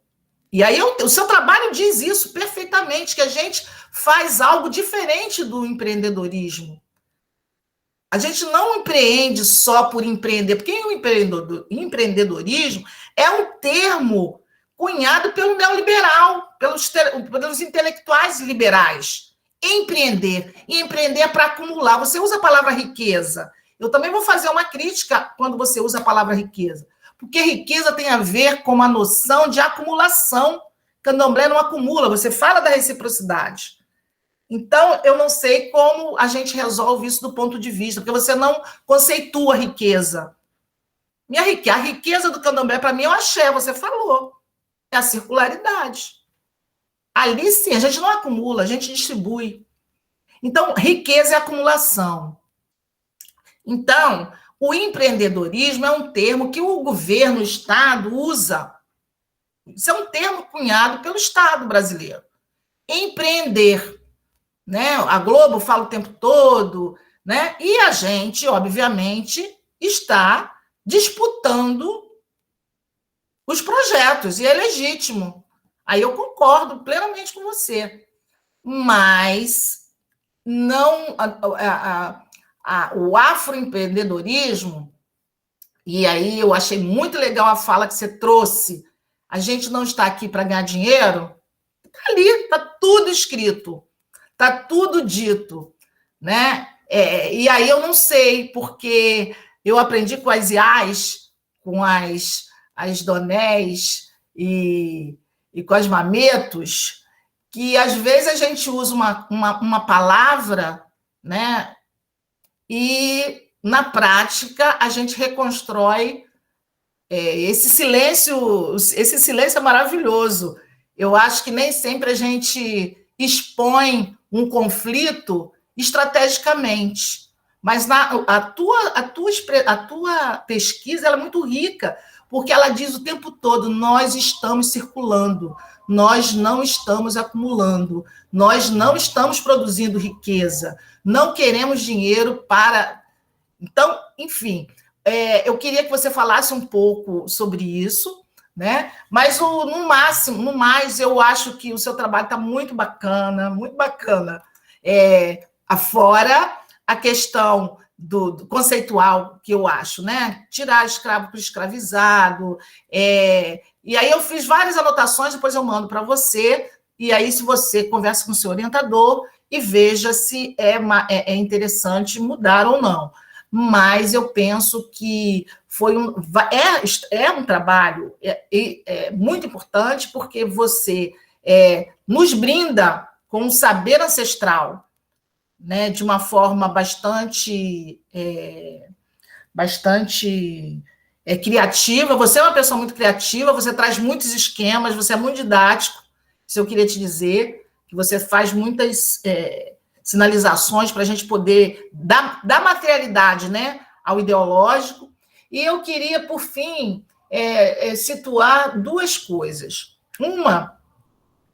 E aí o seu trabalho diz isso perfeitamente, que a gente faz algo diferente do empreendedorismo. A gente não empreende só por empreender, porque o empreendedorismo é um termo cunhado pelo neoliberal, pelos intelectuais liberais. Empreender. E empreender é para acumular. Você usa a palavra riqueza. Eu também vou fazer uma crítica quando você usa a palavra riqueza, porque riqueza tem a ver com a noção de acumulação. Candomblé não acumula, você fala da reciprocidade. Então, eu não sei como a gente resolve isso do ponto de vista, porque você não conceitua a riqueza. A riqueza do candomblé, para mim, é o axé, você falou. É a circularidade. Ali, sim, a gente não acumula, a gente distribui. Então, riqueza é acumulação. Então, o empreendedorismo é um termo que o governo, o Estado, usa. Isso é um termo cunhado pelo Estado brasileiro. Empreender. Né? A Globo fala o tempo todo, né? E a gente, obviamente, está disputando os projetos, e é legítimo. Aí eu concordo plenamente com você. Mas não o afroempreendedorismo, e aí eu achei muito legal a fala que você trouxe, a gente não está aqui para ganhar dinheiro, está ali, está tudo escrito. Está tudo dito, né? E aí eu não sei, porque eu aprendi com as IAs, com as donés e com as mametos, que às vezes a gente usa uma palavra, né? E na prática a gente reconstrói esse silêncio é maravilhoso. Eu acho que nem sempre a gente expõe um conflito estrategicamente, mas a tua pesquisa ela é muito rica, porque ela diz o tempo todo, nós estamos circulando, nós não estamos acumulando, nós não estamos produzindo riqueza, não queremos dinheiro para... Então, enfim, eu queria que você falasse um pouco sobre isso, né? Mas no mais, eu acho que o seu trabalho está muito bacana, muito bacana. Afora a questão do conceitual que eu acho, né? Tirar escravo para escravizado. E aí eu fiz várias anotações, depois eu mando para você, e aí se você conversa com o seu orientador e veja se é interessante mudar ou não. Mas eu penso que é um trabalho muito importante, porque você nos brinda com um saber ancestral, né, de uma forma bastante criativa. Você é uma pessoa muito criativa, você traz muitos esquemas, você é muito didático, isso eu queria te dizer, que você faz muitas sinalizações para a gente poder dar materialidade, né, ao ideológico. E eu queria, por fim, situar duas coisas. Uma,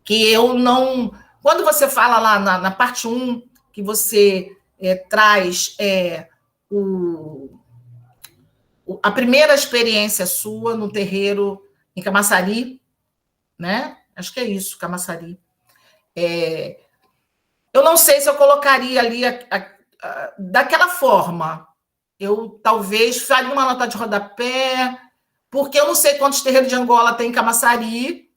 que eu não... Quando você fala lá na parte 1, que você traz a primeira experiência sua no terreiro em Camaçari, né? Acho que é isso, Camaçari. Eu não sei se eu colocaria ali daquela forma. Eu talvez faria uma nota de rodapé, porque eu não sei quantos terreiros de Angola tem em Camaçari,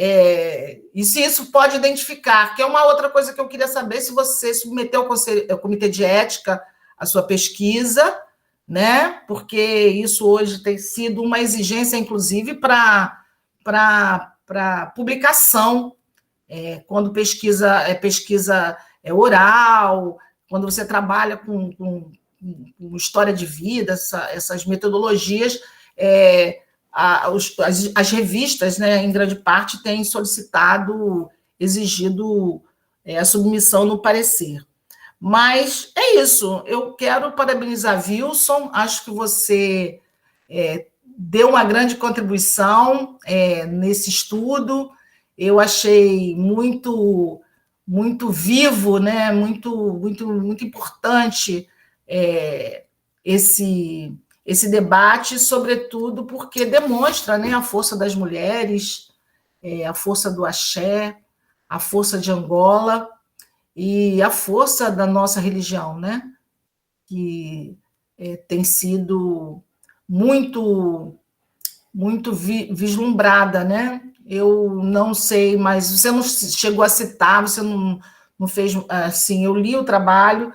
e se isso pode identificar, que é uma outra coisa que eu queria saber, se você submeteu ao Comitê de Ética a sua pesquisa, né? Porque isso hoje tem sido uma exigência, inclusive, para publicação, quando pesquisa oral, quando você trabalha com história de vida, essas metodologias, as revistas, né, em grande parte, têm exigido a submissão no parecer. Mas é isso, eu quero parabenizar Wilson, acho que você deu uma grande contribuição nesse estudo, eu achei muito, muito vivo, né, muito importante esse debate, sobretudo porque demonstra, né, a força das mulheres, a força do axé, a força de Angola e a força da nossa religião, né, que tem sido muito, muito vislumbrada, né? Eu não sei, mas você não chegou a citar, você não fez assim. Eu li o trabalho.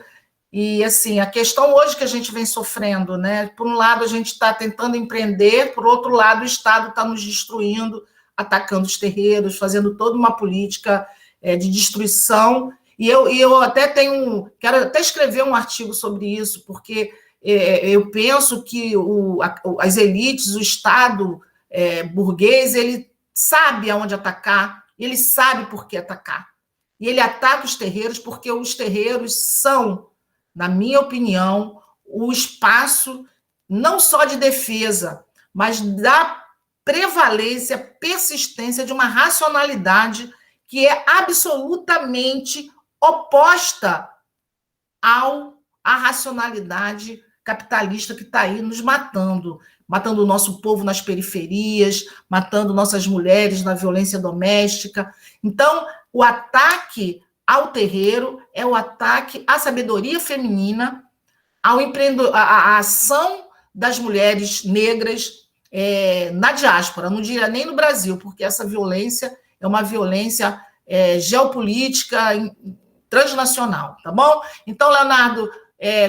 E, assim, a questão hoje que a gente vem sofrendo, né? Por um lado, a gente está tentando empreender, por outro lado, o Estado está nos destruindo, atacando os terreiros, fazendo toda uma política de destruição. E eu até quero até escrever um artigo sobre isso, porque eu penso que as elites, o Estado burguês, ele sabe aonde atacar, ele sabe por que atacar. E ele ataca os terreiros porque os terreiros são, na minha opinião, o espaço não só de defesa, mas da prevalência, persistência de uma racionalidade que é absolutamente oposta à racionalidade capitalista que está aí nos matando o nosso povo nas periferias, matando nossas mulheres na violência doméstica. Então, o ataque ao terreiro é o ataque à sabedoria feminina, à ação das mulheres negras na diáspora, não diria nem no Brasil, porque essa violência é uma violência geopolítica transnacional, tá bom? Então, Leonardo,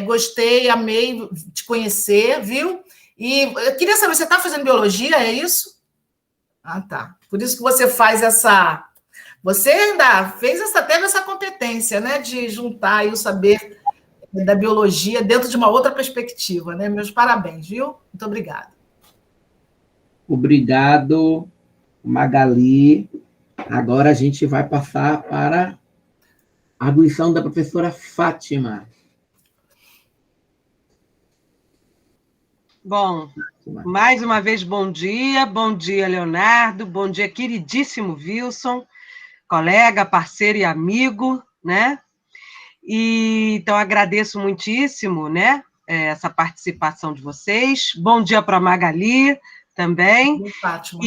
gostei, amei te conhecer, viu? E eu queria saber, você está fazendo biologia, é isso? Ah, tá. Por isso que você faz essa... Você ainda teve essa competência, né, de juntar aí o saber da biologia dentro de uma outra perspectiva, né? Meus parabéns, viu? Muito obrigada. Obrigado, Magali. Agora a gente vai passar para a arguição da professora Fátima. Bom, mais uma vez, bom dia, Leonardo, bom dia, queridíssimo Wilson, colega, parceiro e amigo, né? E, então, agradeço muitíssimo, né, essa participação de vocês. Bom dia para a Magali também. Bom, Fátima.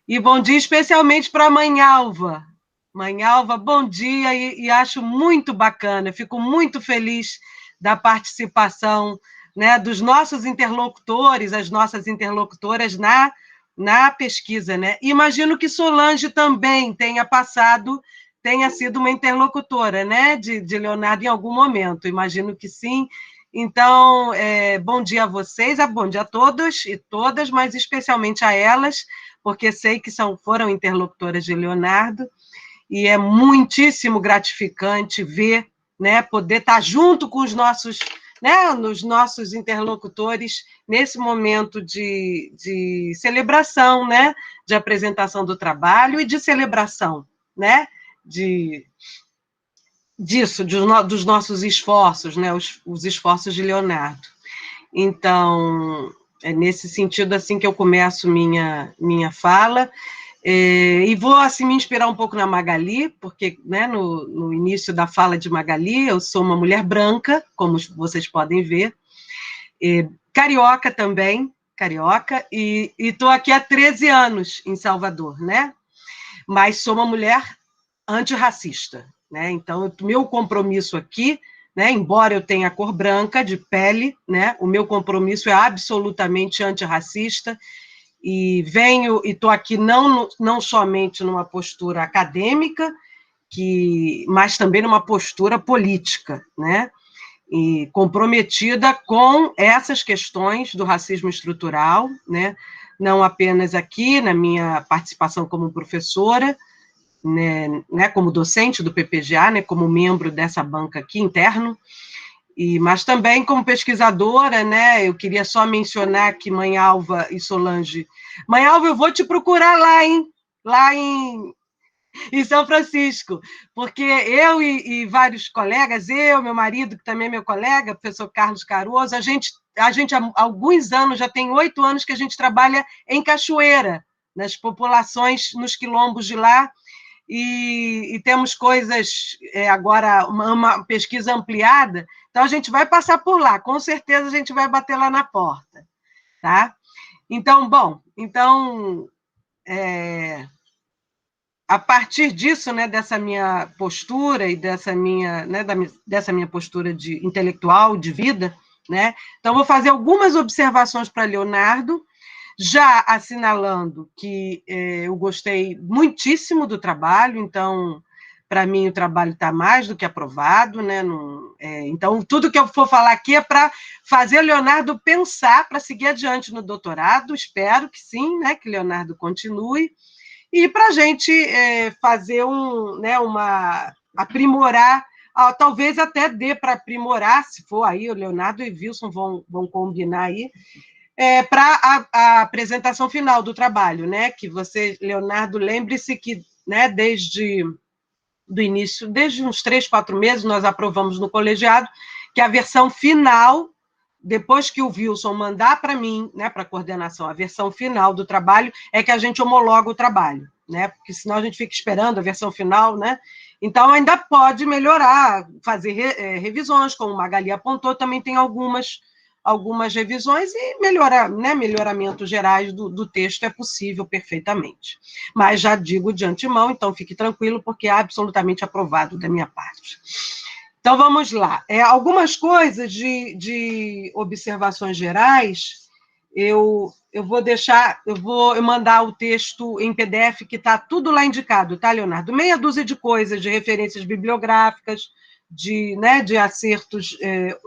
E bom dia especialmente para a Mãe Alva. Mãe Alva, bom dia, e acho muito bacana, fico muito feliz da participação, né, dos nossos interlocutores, as nossas interlocutoras na pesquisa, né? Imagino que Solange também tenha sido uma interlocutora, né, de Leonardo em algum momento, imagino que sim. Então, bom dia a vocês, bom dia a todos e todas, mas especialmente a elas, porque sei que foram interlocutoras de Leonardo, e é muitíssimo gratificante ver, né, poder estar junto com os nossos interlocutores nesse momento de celebração, né, de apresentação do trabalho e de celebração, né, dos nossos esforços, né, os esforços de Leonardo. Então, é nesse sentido assim que eu começo minha fala. E vou assim, me inspirar um pouco na Magali, porque, né, no início da fala de Magali, eu sou uma mulher branca, como vocês podem ver, carioca também, e estou aqui há 13 anos em Salvador, né? Mas sou uma mulher antirracista, né? Então, o meu compromisso aqui, né, embora eu tenha a cor branca de pele, né, o meu compromisso é absolutamente antirracista. E estou aqui não somente numa postura acadêmica, mas também numa postura política, né? E comprometida com essas questões do racismo estrutural, né? Não apenas aqui na minha participação como professora, né, como docente do PPGA, né, como membro dessa banca aqui interno, mas também como pesquisadora, né, eu queria só mencionar que Mãe Alva e Solange... Mãe Alva, eu vou te procurar lá em São Francisco, porque eu e vários colegas, meu marido, que também é meu colega, professor Carlos Caruso, a gente há alguns anos, já tem 8 anos que a gente trabalha em Cachoeira, nas populações, nos quilombos de lá, e temos coisas, agora, uma pesquisa ampliada, então a gente vai passar por lá, com certeza a gente vai bater lá na porta, tá? Então, a partir disso, né, dessa minha postura e dessa minha postura de intelectual, de vida, né, então vou fazer algumas observações para Leonardo, já assinalando que eu gostei muitíssimo do trabalho, então, para mim, o trabalho está mais do que aprovado, né? Então, tudo que eu for falar aqui é para fazer o Leonardo pensar, para seguir adiante no doutorado, espero que sim, né? Que Leonardo continue, e para a gente fazer aprimorar, talvez até dê para aprimorar, se for aí, o Leonardo e Wilson vão combinar aí, para a apresentação final do trabalho, né? Que você, Leonardo, lembre-se que, né, desde uns 3, 4 meses, nós aprovamos no colegiado que a versão final, depois que o Wilson mandar para mim, né, para a coordenação, a versão final do trabalho, é que a gente homologa o trabalho, né? Porque senão a gente fica esperando a versão final, né? Então, ainda pode melhorar, fazer revisões, como o Magali apontou, também tem algumas revisões e melhoramentos gerais do texto é possível perfeitamente. Mas já digo de antemão, então fique tranquilo, porque é absolutamente aprovado da minha parte. Então, vamos lá. Algumas coisas de observações gerais, eu vou mandar o texto em PDF, que está tudo lá indicado, tá, Leonardo? Meia dúzia de coisas, de referências bibliográficas, de acertos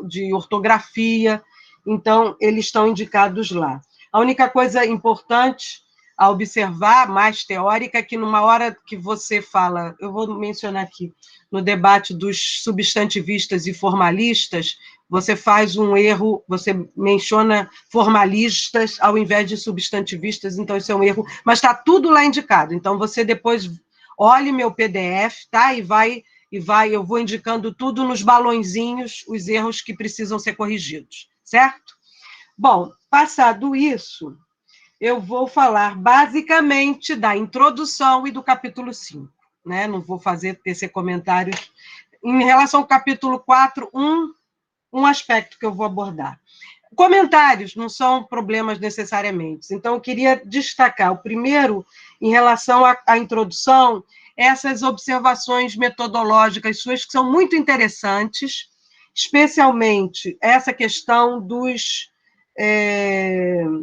de ortografia. Então, eles estão indicados lá. A única coisa importante a observar, mais teórica, é que numa hora que você fala, eu vou mencionar aqui, no debate dos substantivistas e formalistas, você faz um erro, você menciona formalistas ao invés de substantivistas, então isso é um erro, mas está tudo lá indicado. Então, você depois olhe meu PDF, tá? Eu vou indicando tudo nos balõezinhos, os erros que precisam ser corrigidos. Certo? Bom, passado isso, eu vou falar basicamente da introdução e do capítulo 5, né? Não vou tecer comentários. Em relação ao capítulo 4, um aspecto que eu vou abordar. Comentários não são problemas necessariamente, então eu queria destacar o primeiro, em relação à introdução, essas observações metodológicas suas, que são muito interessantes, especialmente essa questão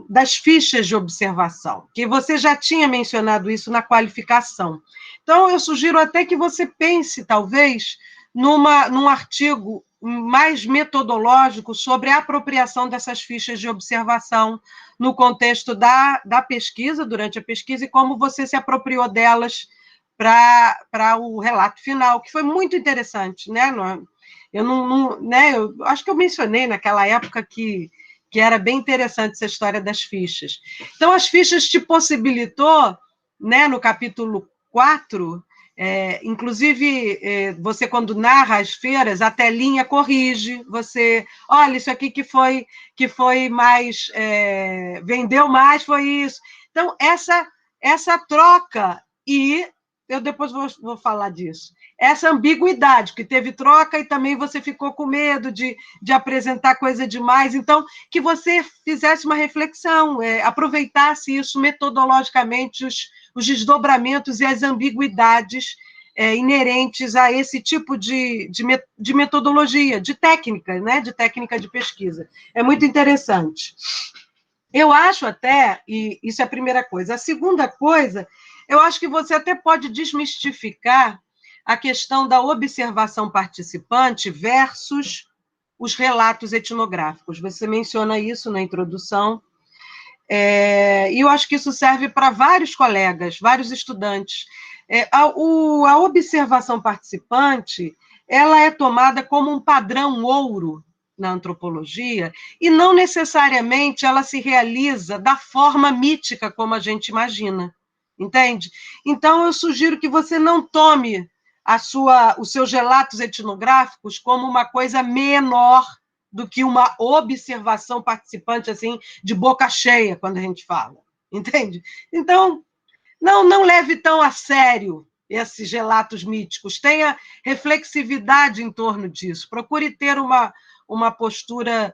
das fichas de observação, que você já tinha mencionado isso na qualificação. Então, eu sugiro até que você pense, talvez, num artigo mais metodológico sobre a apropriação dessas fichas de observação no contexto da pesquisa, durante a pesquisa, e como você se apropriou delas para o relato final, que foi muito interessante, né? Eu acho que eu mencionei naquela época que era bem interessante essa história das fichas. Então, as fichas te possibilitou, né, no capítulo 4, inclusive, você, quando narra as feiras, a telinha corrige, você, olha, isso aqui que foi mais, vendeu mais, foi isso. Então, essa troca, e eu depois vou falar disso, essa ambiguidade, que teve troca e também você ficou com medo de apresentar coisa demais, então, que você fizesse uma reflexão, aproveitasse isso metodologicamente, os desdobramentos e as ambiguidades inerentes a esse tipo de metodologia, de técnica, né? De técnica de pesquisa. É muito interessante. Eu acho até, e isso é a primeira coisa, a segunda coisa, eu acho que você até pode desmistificar a questão da observação participante versus os relatos etnográficos. Você menciona isso na introdução, e eu acho que isso serve para vários colegas, vários estudantes. A observação participante, ela é tomada como um padrão ouro na antropologia, e não necessariamente ela se realiza da forma mítica como a gente imagina, entende? Então, eu sugiro que você não tome os seus relatos etnográficos como uma coisa menor do que uma observação participante, assim, de boca cheia, quando a gente fala, entende? Então, não leve tão a sério esses relatos míticos, tenha reflexividade em torno disso, procure ter uma postura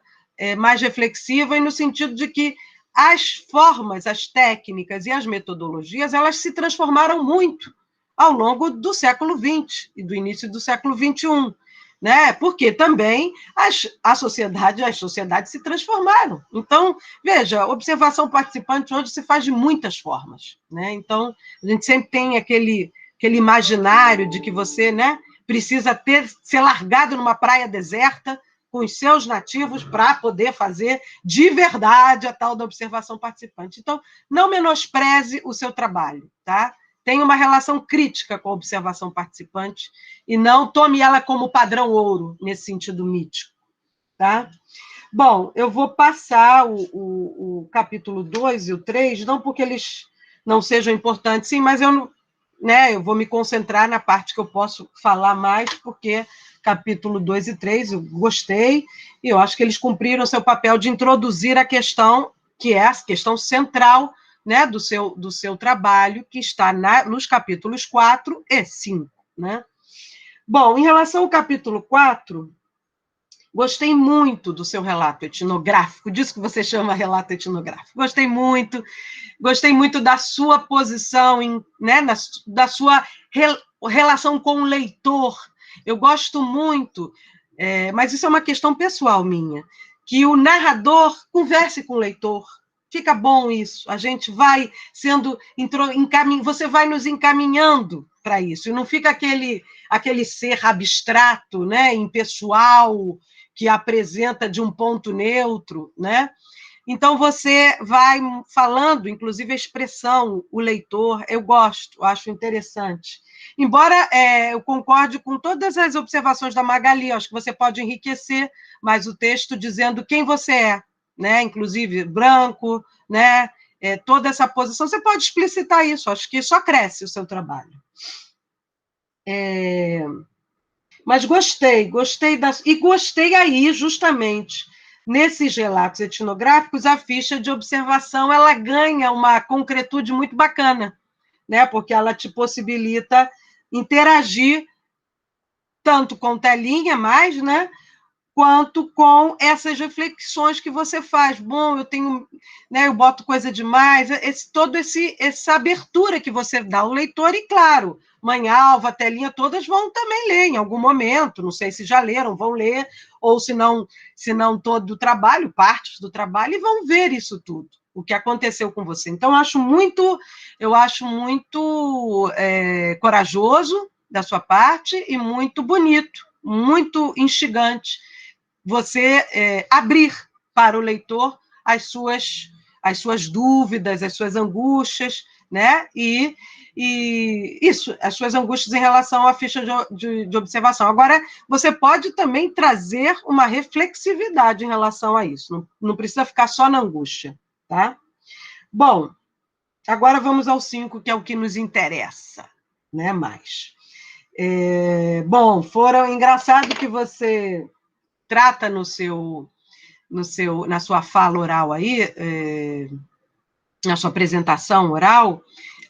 mais reflexiva, e no sentido de que as formas, as técnicas e as metodologias, elas se transformaram muito ao longo do século XX e do início do século XXI, né? Porque também as sociedades se transformaram. Então, veja, ser participante hoje se faz de muitas formas, né? Então, a gente sempre tem aquele imaginário de que você, né, precisa ser largado numa praia deserta com os seus nativos para poder fazer de verdade a tal da observação participante. Então, não menospreze o seu trabalho, tá? Tenha uma relação crítica com a observação participante e não tome ela como padrão ouro, nesse sentido mítico, tá? Bom, eu vou passar o capítulo 2 e o 3, não porque eles não sejam importantes, sim, mas eu vou me concentrar na parte que eu posso falar mais, porque capítulo 2 e 3 eu gostei, e eu acho que eles cumpriram o seu papel de introduzir a questão, que é a questão central, né, do seu trabalho, que está nos capítulos 4 e 5. Né? Bom, em relação ao capítulo 4, gostei muito do seu relato etnográfico, disso que você chama relato etnográfico. Gostei muito da sua posição, da sua relação com o leitor. Eu gosto muito, mas isso é uma questão pessoal minha, que o narrador converse com o leitor. Fica bom isso, a gente vai você vai nos encaminhando para isso, e não fica aquele ser abstrato, né, impessoal, que apresenta de um ponto neutro, né? Então, você vai falando, inclusive a expressão, o leitor, eu gosto, acho interessante. Embora eu concorde com todas as observações da Magali, acho que você pode enriquecer mais o texto dizendo quem você é, né? Inclusive branco, né? Toda essa posição, você pode explicitar isso, acho que só cresce o seu trabalho. Mas gostei aí, justamente, nesses relatos etnográficos, a ficha de observação ela ganha uma concretude muito bacana, né? Porque ela te possibilita interagir tanto com telinha mais, né? Quanto com essas reflexões que você faz. Bom, eu boto coisa demais, essa abertura que você dá ao leitor, e claro, Mãe Alva, Telinha, todas vão também ler em algum momento, não sei se já leram, vão ler, ou se não todo o trabalho, partes do trabalho, e vão ver isso tudo, o que aconteceu com você. Então, eu acho muito corajoso da sua parte e muito bonito, muito instigante você abrir para o leitor as suas dúvidas, as suas angústias, né? E isso, as suas angústias em relação à ficha de observação. Agora, você pode também trazer uma reflexividade em relação a isso, não precisa ficar só na angústia, tá? Bom, agora vamos ao 5, que é o que nos interessa, né? Mais. Bom, engraçado que você trata na sua fala oral aí, na sua apresentação oral,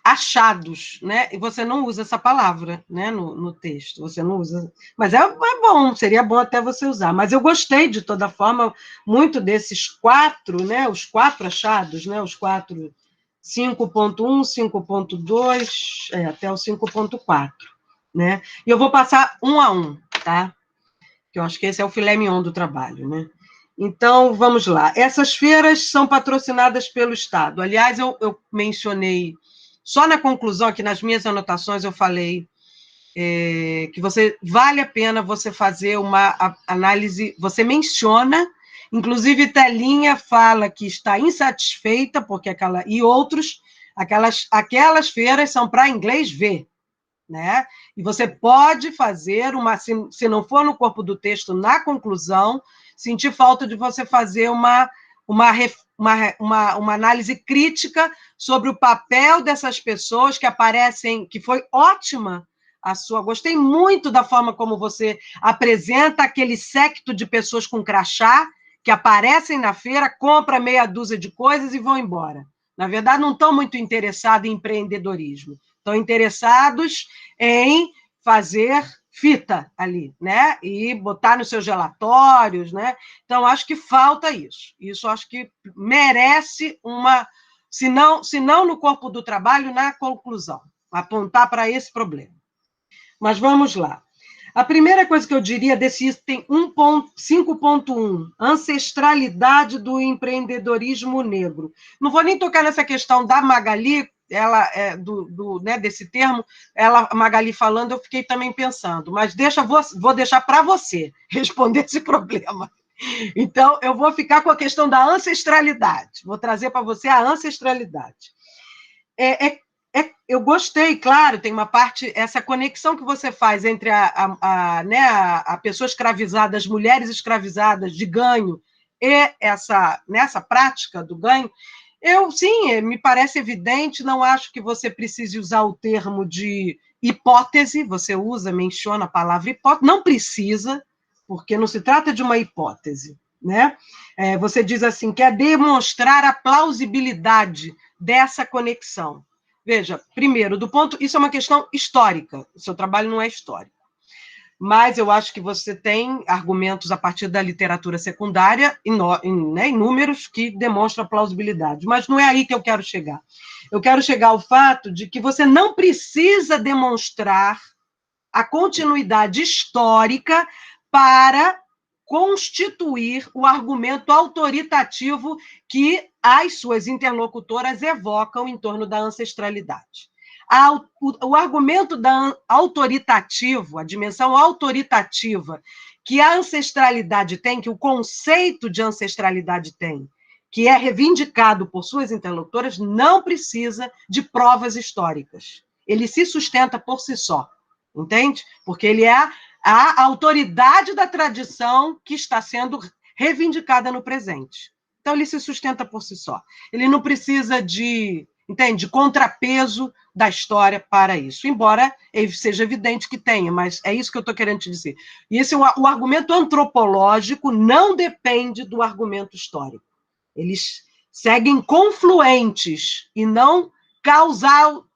achados, né? E você não usa essa palavra, né? No texto, você não usa. Mas é bom, seria bom até você usar. Mas eu gostei, de toda forma, muito desses 4, né? Os 4 achados, né? Os 4, 5.1, 5.2, até o 5.4, né? E eu vou passar um a um, tá? Que eu acho que esse é o filé mignon do trabalho, né? Então, vamos lá. Essas feiras são patrocinadas pelo Estado. Aliás, eu mencionei, só na conclusão, aqui nas minhas anotações, eu falei que vale a pena você fazer uma análise, você menciona, inclusive Telinha fala que está insatisfeita, porque aquelas feiras são para inglês ver, né? E você pode fazer se não for no corpo do texto, na conclusão, sentir falta de você fazer uma análise crítica sobre o papel dessas pessoas que aparecem, que foi ótima a sua. Gostei muito da forma como você apresenta aquele séquito de pessoas com crachá que aparecem na feira, compram meia dúzia de coisas e vão embora. Na verdade, não estão muito interessados em empreendedorismo. Estão interessados em fazer fita ali, né? E botar nos seus relatórios, né? Então, acho que falta isso. Isso acho que merece se não no corpo do trabalho, na conclusão, apontar para esse problema. Mas vamos lá. A primeira coisa que eu diria desse item 5.1, ancestralidade do empreendedorismo negro. Não vou nem tocar nessa questão da Magali, ela né, desse termo, a Magali falando, eu fiquei também pensando, mas vou deixar para você responder esse problema. Então, eu vou ficar com a questão da ancestralidade, vou trazer para você a ancestralidade. Eu gostei, claro, tem uma parte, essa conexão que você faz entre a pessoa escravizada, as mulheres escravizadas de ganho, e nessa prática do ganho, sim, me parece evidente, não acho que você precise usar o termo de hipótese, você menciona a palavra hipótese, não precisa, porque não se trata de uma hipótese, né? Você diz assim, quer demonstrar a plausibilidade dessa conexão. Veja, primeiro, isso é uma questão histórica, o seu trabalho não é histórico, mas eu acho que você tem argumentos a partir da literatura secundária, inúmeros, que demonstram a plausibilidade, mas não é aí que eu quero chegar. Eu quero chegar ao fato de que você não precisa demonstrar a continuidade histórica para constituir o argumento autoritativo que as suas interlocutoras evocam em torno da ancestralidade. O argumento autoritativo, a dimensão autoritativa que a ancestralidade tem, que o conceito de ancestralidade tem, que é reivindicado por suas interlocutoras, não precisa de provas históricas. Ele se sustenta por si só, entende? Porque ele é a autoridade da tradição que está sendo reivindicada no presente. Então, ele se sustenta por si só. Ele não precisa de contrapeso da história para isso, embora seja evidente que tenha, mas é isso que eu estou querendo te dizer. E o argumento antropológico não depende do argumento histórico. Eles seguem confluentes e não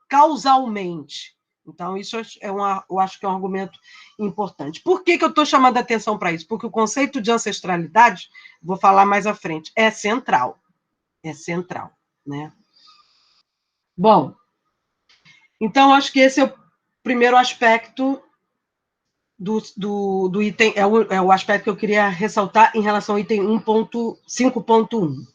causalmente. Então, isso eu acho que é um argumento importante. Por que eu estou chamando a atenção para isso? Porque o conceito de ancestralidade, vou falar mais à frente, é central. É central, né? Bom, então, acho que esse é o primeiro aspecto do item, é o aspecto que eu queria ressaltar em relação ao item 5.1.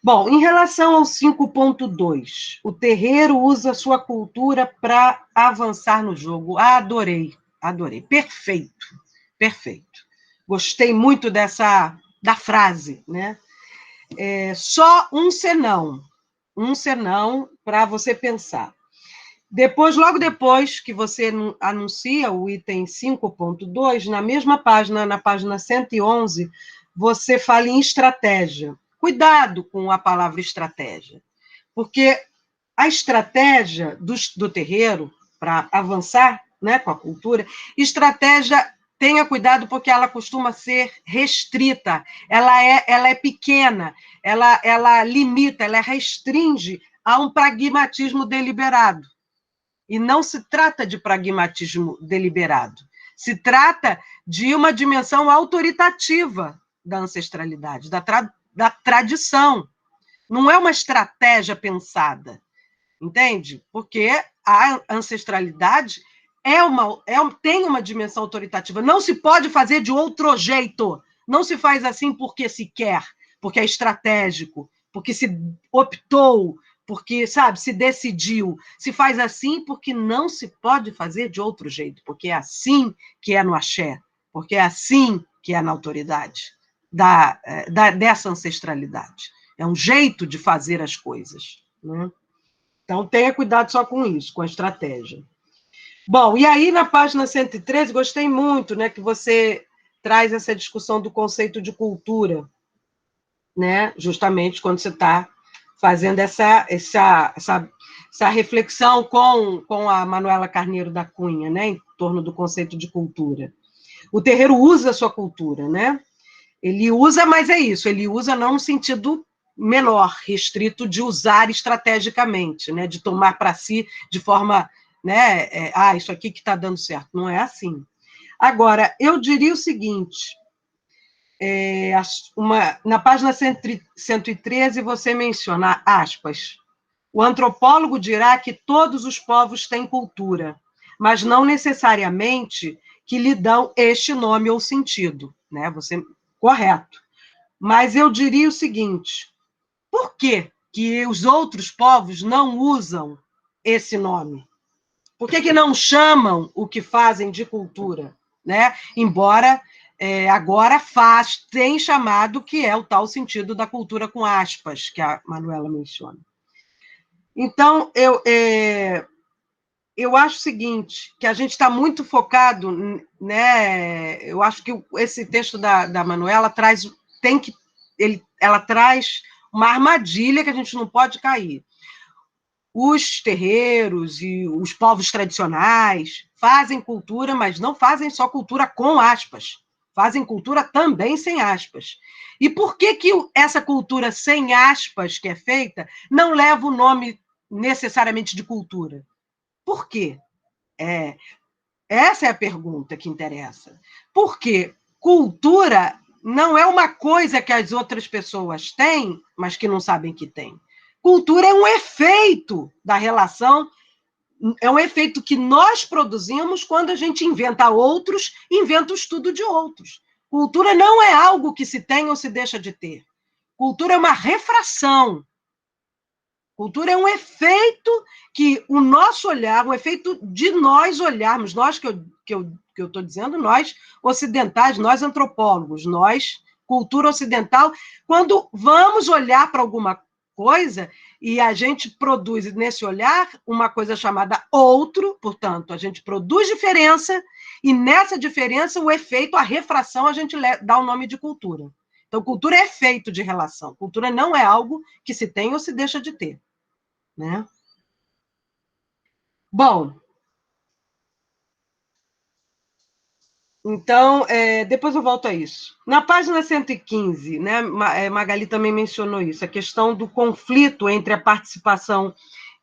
Bom, em relação ao 5.2, o terreiro usa sua cultura para avançar no jogo. Adorei. Perfeito. Gostei muito da frase, né? Só um senão para você pensar. Logo depois que você anuncia o item 5.2, na mesma página, na página 111, você fala em estratégia. Cuidado com a palavra estratégia, porque a estratégia do terreiro, para avançar, né, com a cultura, estratégia, tenha cuidado, porque ela costuma ser restrita, ela é pequena, ela limita, ela restringe a um pragmatismo deliberado. E não se trata de pragmatismo deliberado, se trata de uma dimensão autoritativa da ancestralidade, da tradição. Não é uma estratégia pensada, entende? Porque a ancestralidade tem uma dimensão autoritativa. Não se pode fazer de outro jeito. Não se faz assim porque se quer, porque é estratégico, porque se optou, porque, sabe, se decidiu. Se faz assim porque não se pode fazer de outro jeito, porque é assim que é no axé, porque é assim que é na autoridade dessa ancestralidade. É um jeito de fazer as coisas, né? Então, tenha cuidado só com isso, com a estratégia. Bom, e aí, na página 113, gostei muito, né, que você traz essa discussão do conceito de cultura, né, justamente quando você está fazendo essa reflexão com a Manuela Carneiro da Cunha, né, em torno do conceito de cultura. O terreiro usa a sua cultura, né? Ele usa, mas é isso, ele usa não no sentido menor, restrito de usar estrategicamente, né, de tomar para si de forma, né, isso aqui que está dando certo. Não é assim. Agora, eu diria o seguinte, na página 113 você menciona, aspas, o antropólogo dirá que todos os povos têm cultura, mas não necessariamente que lhe dão este nome ou sentido, né? Correto. Mas eu diria o seguinte, por que os outros povos não usam esse nome? Por que não chamam o que fazem de cultura, né? Embora agora tem chamado, que é o tal sentido da cultura com aspas, que a Manuela menciona. Então, eu acho o seguinte, que a gente está muito focado, né? Eu acho que esse texto da Manuela ela traz uma armadilha que a gente não pode cair. Os terreiros e os povos tradicionais fazem cultura, mas não fazem só cultura com aspas, fazem cultura também sem aspas. E por que essa cultura sem aspas que é feita não leva o nome necessariamente de cultura? Por quê? Essa é a pergunta que interessa. Porque cultura não é uma coisa que as outras pessoas têm, mas que não sabem que têm. Cultura é um efeito da relação, é um efeito que nós produzimos quando a gente inventa outros, inventa o estudo de outros. Cultura não é algo que se tem ou se deixa de ter. Cultura é uma refração. Cultura é um efeito que o nosso olhar, um efeito de nós olharmos, nós que eu estou dizendo, nós ocidentais, nós antropólogos, nós, cultura ocidental, quando vamos olhar para alguma coisa e a gente produz nesse olhar uma coisa chamada outro, portanto, a gente produz diferença e nessa diferença o efeito, a refração, a gente dá o nome de cultura. Então, cultura é efeito de relação. Cultura não é algo que se tem ou se deixa de ter, né? Bom, então, depois eu volto a isso. Na página 115, né, Magali também mencionou isso, a questão do conflito entre a participação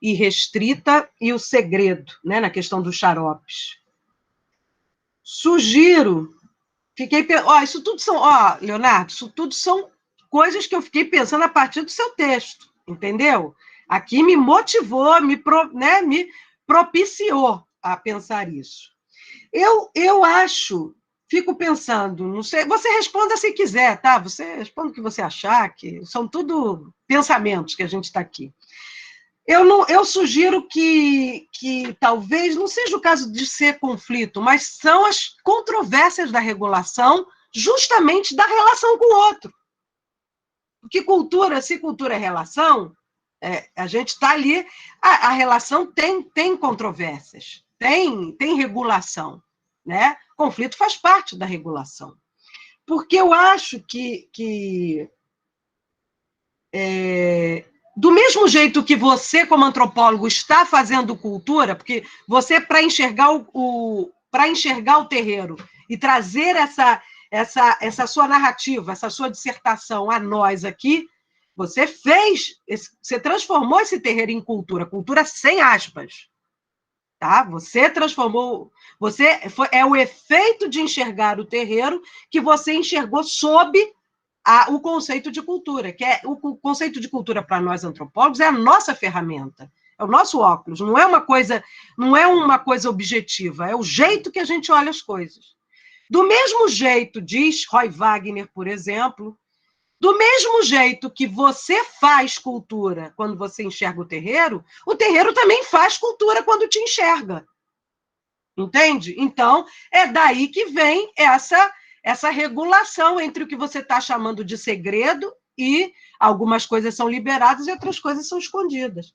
irrestrita e o segredo, né, na questão dos xaropes. Sugiro, isso tudo são, Leonardo, isso tudo são coisas que eu fiquei pensando a partir do seu texto, entendeu? Aqui me motivou, me propiciou a pensar isso. Eu acho, fico pensando, não sei, você responda se quiser, tá? Você responde o que você achar, que são tudo pensamentos que a gente está aqui. Eu sugiro que talvez não seja o caso de ser conflito, mas são as controvérsias da regulação, justamente da relação com o outro. Porque se cultura é relação, a gente está ali, a relação tem controvérsias, tem regulação, né? Conflito faz parte da regulação. Porque eu acho que do mesmo jeito que você, como antropólogo, está fazendo cultura, porque você, para enxergar o terreiro e trazer essa sua narrativa, essa sua dissertação a nós aqui, você transformou esse terreiro em cultura sem aspas. Tá? Você transformou, é o efeito de enxergar o terreiro que você enxergou sob o conceito de cultura, que o conceito de cultura para nós antropólogos é a nossa ferramenta, é o nosso óculos, não é uma coisa objetiva, é o jeito que a gente olha as coisas. Do mesmo jeito, diz Roy Wagner, por exemplo, do mesmo jeito que você faz cultura quando você enxerga o terreiro também faz cultura quando te enxerga. Entende? Então, é daí que vem essa regulação entre o que você está chamando de segredo e algumas coisas são liberadas e outras coisas são escondidas.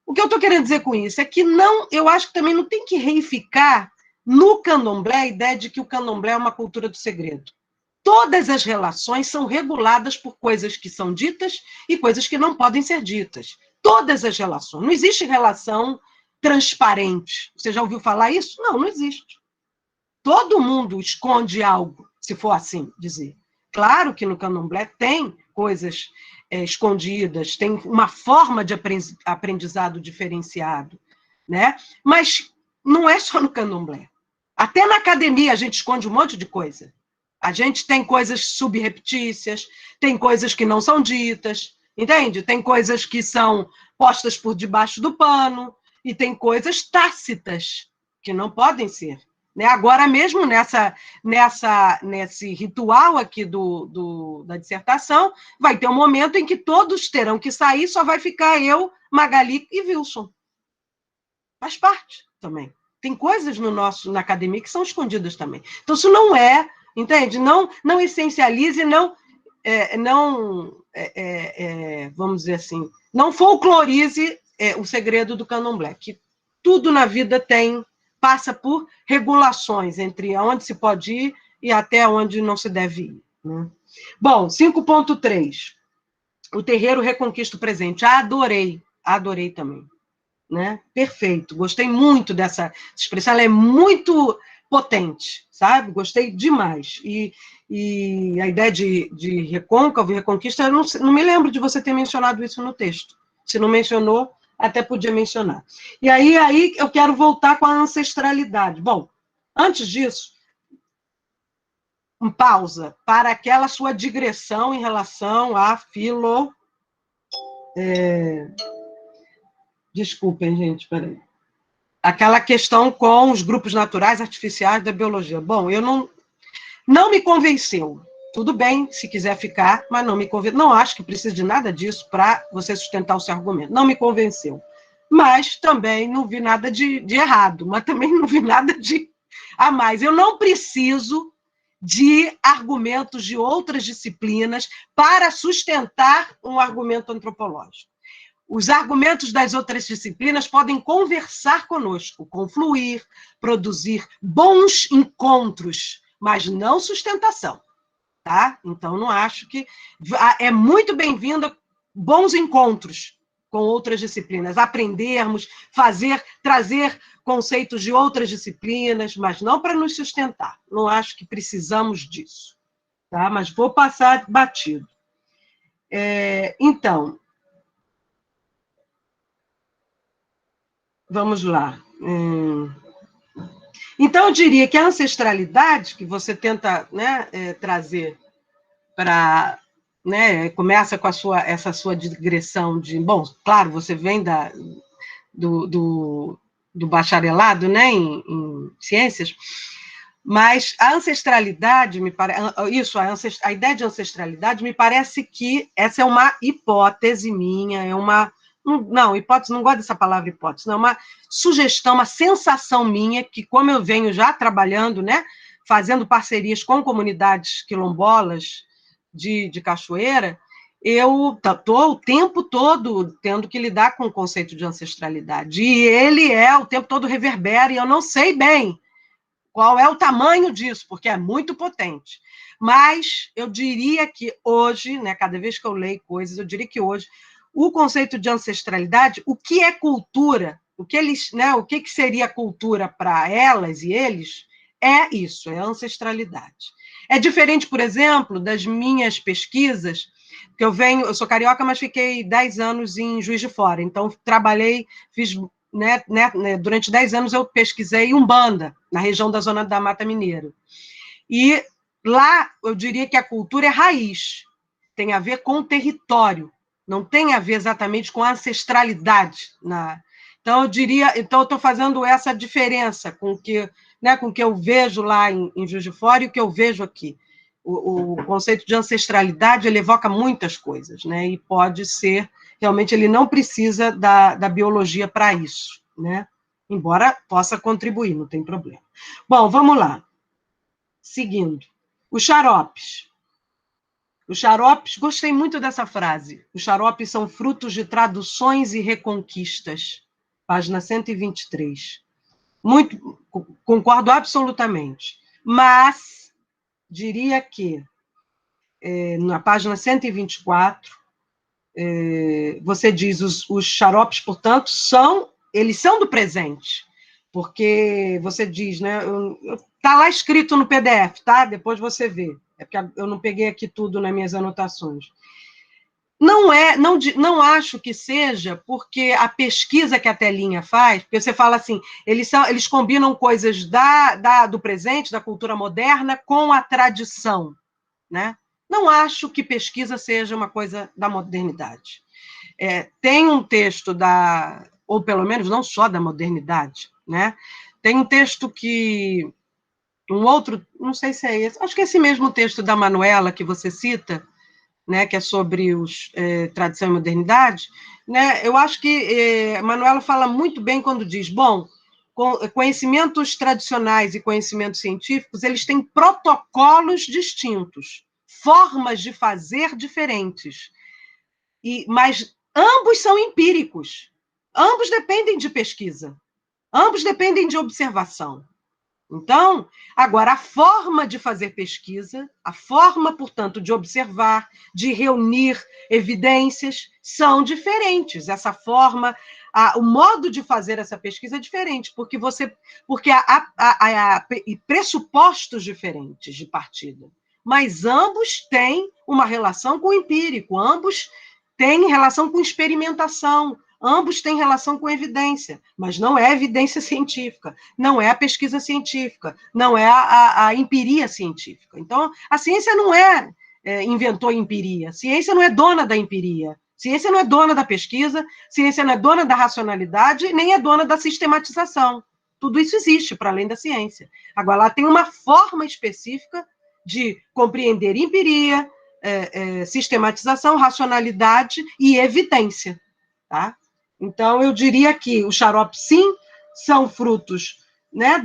O que eu estou querendo dizer com isso é que eu acho que também não tem que reificar no candomblé a ideia de que o candomblé é uma cultura do segredo. Todas as relações são reguladas por coisas que são ditas e coisas que não podem ser ditas. Todas as relações. Não existe relação transparente. Você já ouviu falar isso? Não existe. Todo mundo esconde algo, se for assim dizer. Claro que no candomblé tem coisas escondidas, tem uma forma de aprendizado diferenciado, né? Mas não é só no candomblé. Até na academia a gente esconde um monte de coisa. A gente tem coisas subreptícias, tem coisas que não são ditas, entende? Tem coisas que são postas por debaixo do pano e tem coisas tácitas que não podem ser. Né? Agora mesmo, nesse ritual aqui da dissertação, vai ter um momento em que todos terão que sair, só vai ficar eu, Magali e Wilson. Faz parte também. Tem coisas na academia que são escondidas também. Então, isso não é, entende? Não essencialize, vamos dizer assim, não folclorize o segredo do candomblé, que tudo na vida passa por regulações entre onde se pode ir e até onde não se deve ir. Né? Bom, 5.3. O terreiro reconquista o presente. Adorei também. Né? Perfeito, gostei muito dessa expressão, ela é muito potente, sabe? Gostei demais. E a ideia de recôncavo e reconquista, eu não me lembro de você ter mencionado isso no texto. Se não mencionou, até podia mencionar. E aí eu quero voltar com a ancestralidade. Bom, antes disso, pausa para aquela sua digressão em relação à Desculpem, gente, peraí. Aquela questão com os grupos naturais artificiais da biologia. Bom, eu não me convenceu. Tudo bem, se quiser ficar, mas não me convenceu. Não acho que precisa de nada disso para você sustentar o seu argumento. Não me convenceu. Mas também não vi nada de errado, mas também não vi nada de a mais. Eu não preciso de argumentos de outras disciplinas para sustentar um argumento antropológico. Os argumentos das outras disciplinas podem conversar conosco, confluir, produzir bons encontros, mas não sustentação. Tá? Então, não acho que... É muito bem-vindo bons encontros com outras disciplinas, aprendermos, trazer conceitos de outras disciplinas, mas não para nos sustentar. Não acho que precisamos disso. Tá? Mas vou passar batido. Então, vamos lá. Então, eu diria que a ancestralidade que você tenta, né, trazer para... Né, começa com essa sua digressão de... Bom, claro, você vem do bacharelado, né, em ciências, mas a ancestralidade, a ideia de ancestralidade, me parece que essa é uma hipótese minha, não, hipótese, não gosto dessa palavra hipótese, não, é uma sugestão, uma sensação minha, que como eu venho já trabalhando, né, fazendo parcerias com comunidades quilombolas de Cachoeira, eu estou o tempo todo tendo que lidar com o conceito de ancestralidade, e ele o tempo todo reverbera, e eu não sei bem qual é o tamanho disso, porque é muito potente. Mas eu diria que hoje, né, cada vez que eu leio coisas, eu diria que hoje, o conceito de ancestralidade, o que é cultura, o que seria cultura para elas e eles, é isso, é ancestralidade. É diferente, por exemplo, das minhas pesquisas, porque eu sou carioca, mas fiquei 10 anos em Juiz de Fora, então fiz, durante 10 anos eu pesquisei Umbanda, na região da Zona da Mata Mineira. E lá, eu diria que a cultura é raiz, tem a ver com o território, não tem a ver exatamente com a ancestralidade. Então, eu estou fazendo essa diferença com o que eu vejo lá em Juiz de Fora e o que eu vejo aqui. O conceito de ancestralidade, ele evoca muitas coisas, né? E pode ser, realmente, ele não precisa da biologia para isso, né? Embora possa contribuir, não tem problema. Bom, vamos lá. Seguindo. Os xaropes. Os xaropes, gostei muito dessa frase. Os xaropes são frutos de traduções e reconquistas. Página 123. Concordo absolutamente. Mas, diria que, na página 124, você diz, os xaropes, portanto, eles são do presente. Porque você diz, né? Está lá escrito no PDF, tá? Depois você vê. É porque eu não peguei aqui tudo nas minhas anotações. Não acho que seja porque a pesquisa que a Telinha faz, porque você fala assim, eles combinam coisas do presente, da cultura moderna, com a tradição, né? Não acho que pesquisa seja uma coisa da modernidade. Tem um texto ou pelo menos não só da modernidade, né? Tem um texto um outro, não sei se é esse, acho que é esse mesmo texto da Manuela que você cita, né, que é sobre tradição e modernidade, né? Eu acho que Manuela fala muito bem quando diz, bom, conhecimentos tradicionais e conhecimentos científicos, eles têm protocolos distintos, formas de fazer diferentes, mas ambos são empíricos, ambos dependem de pesquisa, ambos dependem de observação. Então, agora, a forma de fazer pesquisa, a forma, portanto, de observar, de reunir evidências, são diferentes. Essa forma, o modo de fazer essa pesquisa é diferente, porque há pressupostos diferentes de partida. Mas ambos têm uma relação com o empírico, ambos têm relação com experimentação, ambos têm relação com evidência, mas não é evidência científica, não é a pesquisa científica, não é a empiria científica. Então, a ciência não inventou empiria, a ciência não é dona da empiria, a ciência não é dona da pesquisa, a ciência não é dona da racionalidade, nem é dona da sistematização. Tudo isso existe para além da ciência. Agora, ela tem uma forma específica de compreender empiria, sistematização, racionalidade e evidência, tá? Então, eu diria que os xaropes, sim, são frutos, né,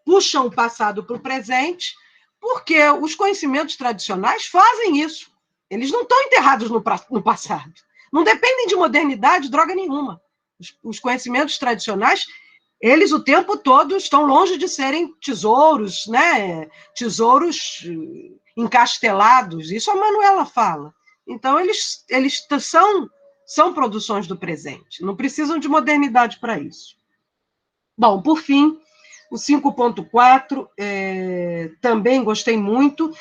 puxam o passado para o presente, porque os conhecimentos tradicionais fazem isso. Eles não estão enterrados no passado. Não dependem de modernidade, droga nenhuma. Os conhecimentos tradicionais, eles o tempo todo estão longe de serem tesouros, né, tesouros encastelados. Isso a Manuela fala. Então, eles são produções do presente, não precisam de modernidade para isso. Bom, por fim, o 5.4, também gostei muito.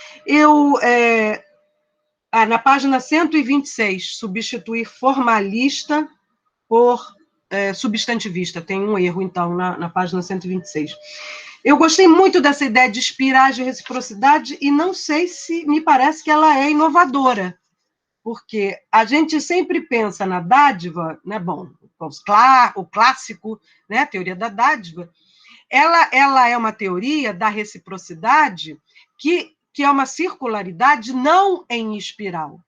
Na página 126, substituir formalista por substantivista. Tem um erro, então, na página 126. Eu gostei muito dessa ideia de espiragem e reciprocidade, e não sei se me parece que ela é inovadora, porque a gente sempre pensa na dádiva, né? Bom, o clássico, né, a teoria da dádiva, ela é uma teoria da reciprocidade que é uma circularidade não em espiral.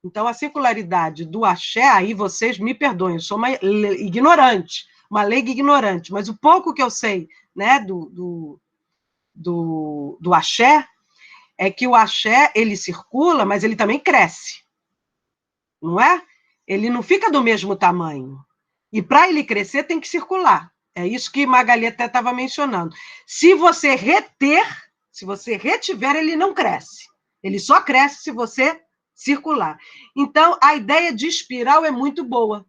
Então, a circularidade do axé, aí vocês me perdoem, eu sou uma ignorante, uma leiga ignorante, mas o pouco que eu sei, né, do axé, é que o axé, ele circula, mas ele também cresce, não é? Ele não fica do mesmo tamanho. E para ele crescer, tem que circular. É isso que Magali até estava mencionando. Se você retiver, ele não cresce. Ele só cresce se você circular. Então, a ideia de espiral é muito boa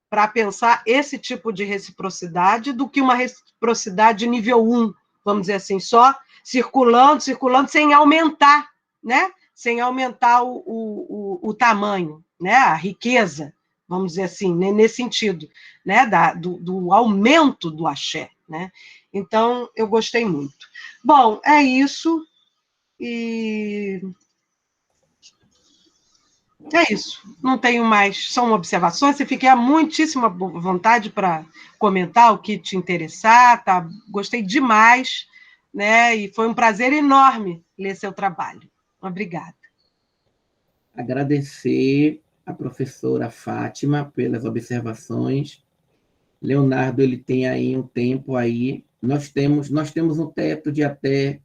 para pensar esse tipo de reciprocidade do que uma reciprocidade nível 1, vamos dizer assim, só circulando, sem aumentar, né? Sem aumentar o tamanho, né? A riqueza, vamos dizer assim, nesse sentido, né? Do aumento do axé, né? Então, eu gostei muito. Bom, é isso, e é isso, não tenho mais, são observações, você fique à muitíssima vontade para comentar o que te interessar, tá? Gostei demais, né? E foi um prazer enorme ler seu trabalho. Obrigada. Agradecer a professora Fátima pelas observações. Leonardo, ele tem aí um tempo aí, nós temos um teto de até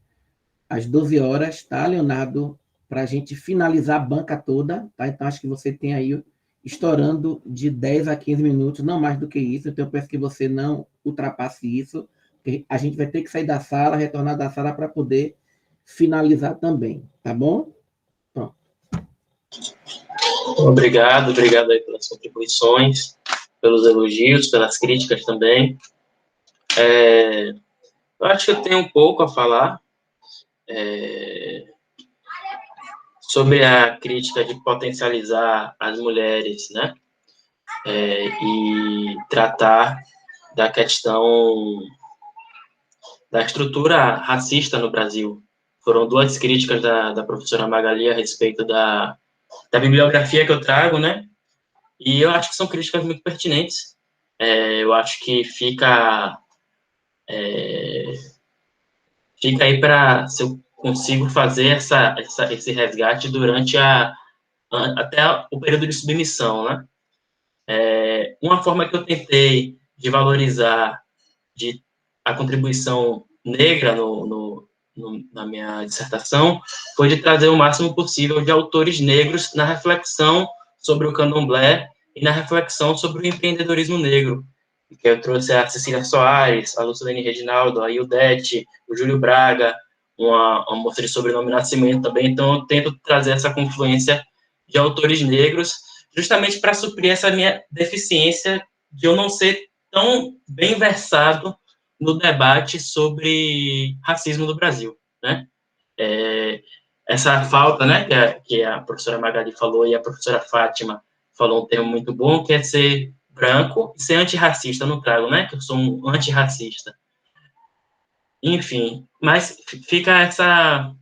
às 12 horas, tá, Leonardo? Para a gente finalizar a banca toda, tá? Então, acho que você tem aí estourando de 10 a 15 minutos, não mais do que isso, então eu peço que você não ultrapasse isso, porque a gente vai ter que sair da sala, retornar da sala para poder finalizar também, tá bom? Pronto. Obrigado aí pelas contribuições, pelos elogios, pelas críticas também. Eu acho que eu tenho um pouco a falar sobre a crítica de potencializar as mulheres, né? E tratar da questão da estrutura racista no Brasil. Foram duas críticas da professora Magali a respeito da bibliografia que eu trago, né? E eu acho que são críticas muito pertinentes. Eu acho que fica aí para se eu consigo fazer esse resgate durante até o período de submissão, né? Uma forma que eu tentei de valorizar a contribuição negra na minha dissertação foi de trazer o máximo possível de autores negros na reflexão sobre o candomblé e na reflexão sobre o empreendedorismo negro, que eu trouxe a Cecília Soares, a Lucilene Reginaldo, a Ildete, o Júlio Braga, uma moça de sobrenome Nascimento também. Então, eu tento trazer essa confluência de autores negros, justamente para suprir essa minha deficiência de eu não ser tão bem versado no debate sobre racismo no Brasil, né? Essa falta, né, que a professora Magali falou e a professora Fátima falou um termo muito bom, que é ser branco e ser antirracista. Eu não trago, né, que eu sou um antirracista. Enfim, mas fica essa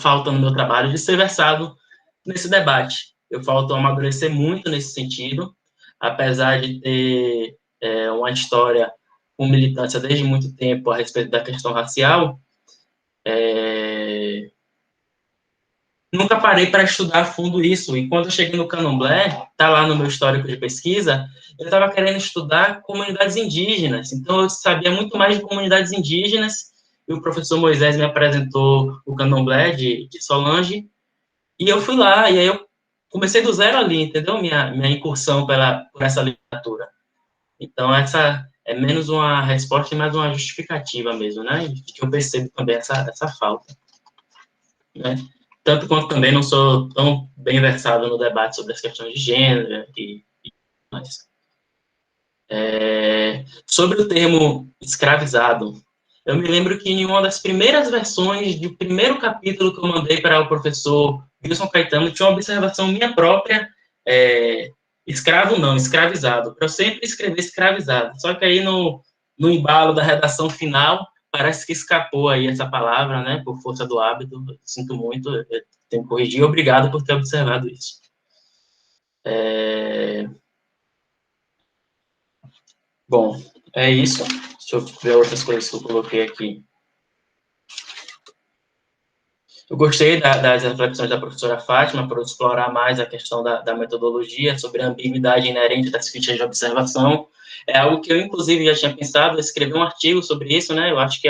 falta no meu trabalho de ser versado nesse debate. Eu falto amadurecer muito nesse sentido, apesar de ter uma história com militância desde muito tempo a respeito da questão racial, nunca parei para estudar a fundo isso. E quando eu cheguei no Candomblé, está lá no meu histórico de pesquisa, eu estava querendo estudar comunidades indígenas. Então, eu sabia muito mais de comunidades indígenas, e o professor Moisés me apresentou o Candomblé de Solange, e eu fui lá, e aí eu comecei do zero ali, entendeu? Minha incursão por essa literatura. Então, essa é menos uma resposta e mais uma justificativa mesmo, né? De que eu percebo também essa falta, né? Tanto quanto também não sou tão bem versado no debate sobre as questões de gênero e mais. Sobre o termo escravizado, eu me lembro que em uma das primeiras versões do primeiro capítulo que eu mandei para o professor Wilson Caetano, tinha uma observação minha própria, escravo não, escravizado. Eu sempre escrevi escravizado, só que aí no embalo da redação final, parece que escapou aí essa palavra, né, por força do hábito. Eu sinto muito, eu tenho que corrigir. Obrigado por ter observado isso. Bom, é isso. Deixa eu ver outras coisas que eu coloquei aqui. Eu gostei das reflexões da professora Fátima para explorar mais a questão da metodologia, sobre a ambiguidade inerente das fichas de observação. É algo que eu, inclusive, já tinha pensado, escrever um artigo sobre isso, né? Eu acho que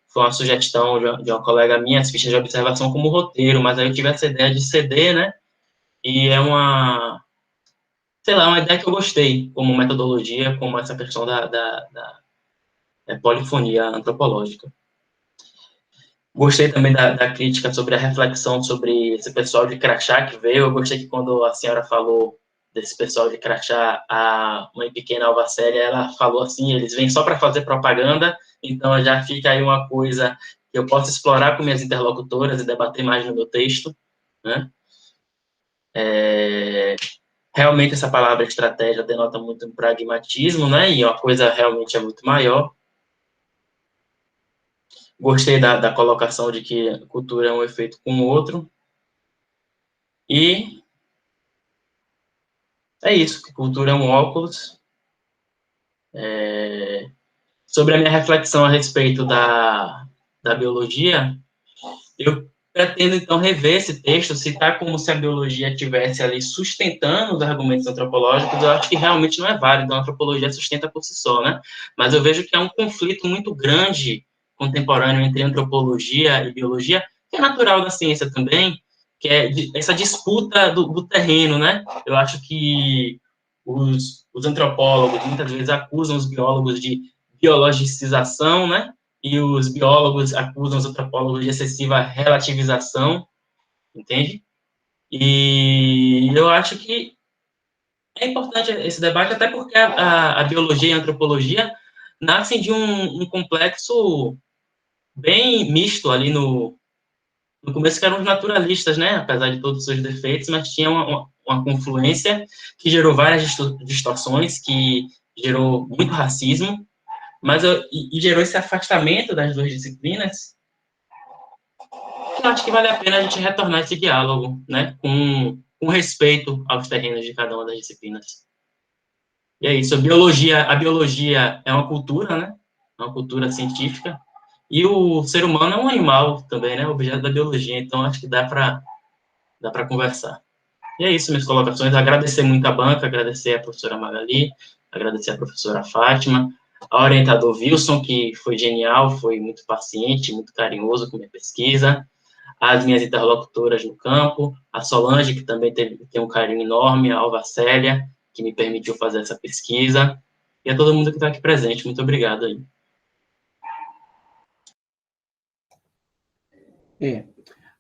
foi uma sugestão de uma colega minha, as fichas de observação como roteiro, mas aí eu tive essa ideia de CD, né? E é uma ideia que eu gostei, como metodologia, como essa questão da polifonia antropológica. Gostei também da crítica sobre a reflexão sobre esse pessoal de crachá que veio. Eu gostei que quando a senhora falou desse pessoal de crachá, a mãe pequena Alvacélia, ela falou assim, eles vêm só para fazer propaganda, então já fica aí uma coisa que eu posso explorar com minhas interlocutoras e debater mais no meu texto, né? Realmente essa palavra estratégia denota muito um pragmatismo, né? E uma coisa realmente é muito maior. Gostei da colocação de que a cultura é um efeito com o outro. E é isso, que cultura é um óculos. Sobre a minha reflexão a respeito da biologia, eu pretendo, então, rever esse texto, citar como se a biologia estivesse ali sustentando os argumentos antropológicos. Eu acho que realmente não é válido, a antropologia sustenta por si só, né? Mas eu vejo que há um conflito muito grande contemporâneo entre antropologia e biologia, que é natural da ciência também, que é essa disputa do terreno, né? Eu acho que os antropólogos muitas vezes acusam os biólogos de biologicização, né? E os biólogos acusam os antropólogos de excessiva relativização, entende? E eu acho que é importante esse debate, até porque a biologia e a antropologia nascem de um complexo bem misto ali no começo, que eram os naturalistas, né? Apesar de todos os seus defeitos, mas tinha uma confluência que gerou várias distorções, que gerou muito racismo, mas e gerou esse afastamento das duas disciplinas. Eu acho que vale a pena a gente retornar esse diálogo, né, com respeito aos terrenos de cada uma das disciplinas. E é isso, a biologia é uma cultura, né, é uma cultura científica, e o ser humano é um animal também, né, objeto da biologia, então acho que dá para conversar. E é isso, minhas colocações, agradecer muito a banca, agradecer a professora Magali, agradecer a professora Fátima, ao orientador Wilson, que foi genial, foi muito paciente, muito carinhoso com minha pesquisa, as minhas interlocutoras no campo, a Solange, que também tem um carinho enorme, a Alvacélia, que me permitiu fazer essa pesquisa, e a todo mundo que está aqui presente, muito obrigado aí.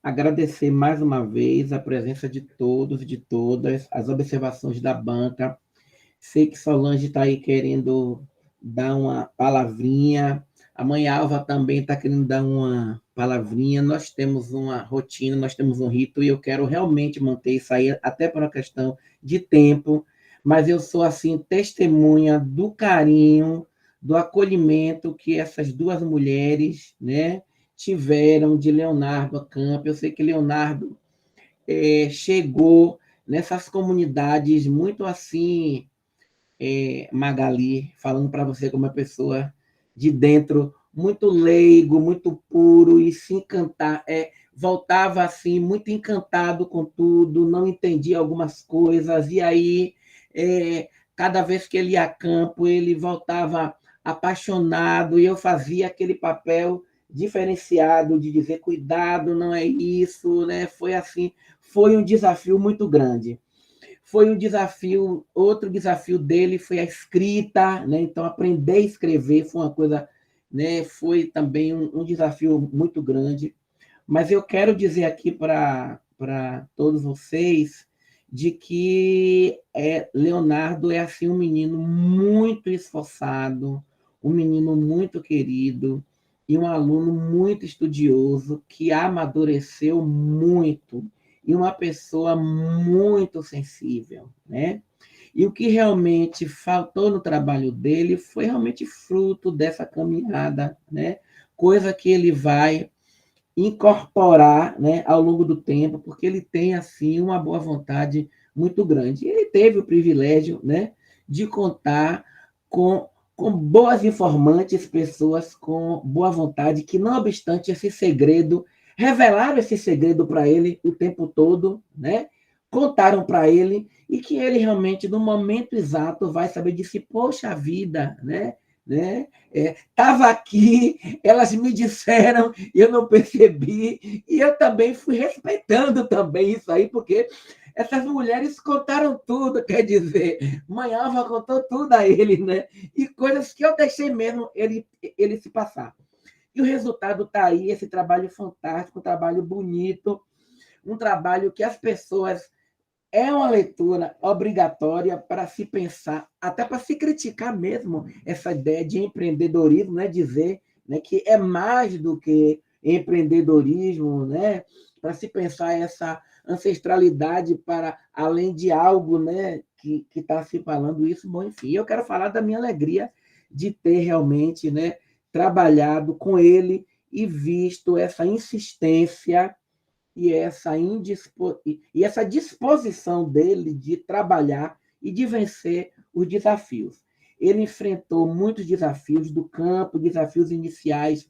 Agradecer mais uma vez a presença de todos e de todas, as observações da banca. Sei que Solange está aí querendo dar uma palavrinha, a mãe Alva também está querendo dar uma palavrinha. Nós temos uma rotina, nós temos um rito, e eu quero realmente manter isso aí, até por uma questão de tempo, mas eu sou, assim, testemunha do carinho, do acolhimento que essas duas mulheres, né, tiveram de Leonardo Campo. Eu sei que Leonardo chegou nessas comunidades muito assim, Magali, falando para você como uma pessoa de dentro, muito leigo, muito puro, e se encantar, voltava assim, muito encantado com tudo, não entendia algumas coisas, e aí, cada vez que ele ia a campo, ele voltava apaixonado, e eu fazia aquele papel diferenciado de dizer, cuidado, não é isso, né? Foi assim, foi um desafio muito grande. Foi um desafio, outro desafio dele foi a escrita, né? Então, aprender a escrever foi uma coisa, né? Foi também um desafio muito grande. Mas eu quero dizer aqui para todos vocês de que Leonardo é assim, um menino muito esforçado, um menino muito querido e um aluno muito estudioso que amadureceu muito, e uma pessoa muito sensível, né? E o que realmente faltou no trabalho dele foi realmente fruto dessa caminhada, né? Coisa que ele vai incorporar, né, ao longo do tempo, porque ele tem assim uma boa vontade muito grande. Ele teve o privilégio, né, de contar com boas informantes, pessoas com boa vontade, que, não obstante esse segredo, revelaram esse segredo para ele o tempo todo, né? Contaram para ele, e que ele realmente, no momento exato, vai saber disso, poxa vida, né? Estava aqui, elas me disseram, eu não percebi, e eu também fui respeitando também isso aí, porque essas mulheres contaram tudo, quer dizer, Mãe Alva contou tudo a ele, né? E coisas que eu deixei mesmo ele se passar. E o resultado está aí, esse trabalho fantástico, um trabalho bonito, um trabalho que as pessoas... É uma leitura obrigatória para se pensar, até para se criticar mesmo essa ideia de empreendedorismo, né? Dizer, né, que é mais do que empreendedorismo, né? Para se pensar essa ancestralidade para além de algo, né, que está se falando isso. Bom, enfim, eu quero falar da minha alegria de ter realmente, né, trabalhado com ele e visto essa insistência e essa disposição dele de trabalhar e de vencer os desafios. Ele enfrentou muitos desafios do campo, desafios iniciais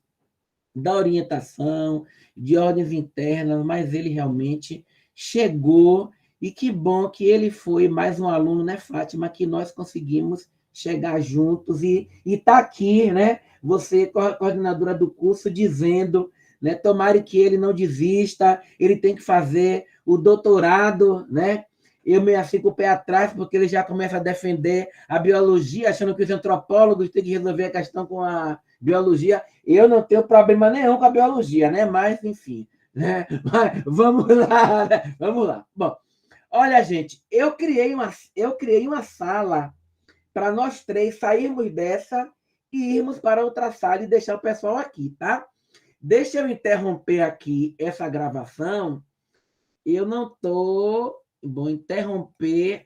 da orientação, de ordens internas, mas ele realmente chegou, e que bom que ele foi mais um aluno, né, Fátima, que nós conseguimos chegar juntos, e está aqui, né, você, coordenadora do curso, dizendo, né, tomara que ele não desista, ele tem que fazer o doutorado, né? Eu meio assim com o pé atrás, porque ele já começa a defender a biologia, achando que os antropólogos têm que resolver a questão com a biologia. Eu não tenho problema nenhum com a biologia, né? Mas, enfim, né? Mas, vamos lá, né? Vamos lá. Bom, olha, gente, eu criei uma sala para nós três sairmos dessa e irmos para outra sala e deixar o pessoal aqui, tá? Deixa eu interromper aqui essa gravação. Eu não estou... Vou interromper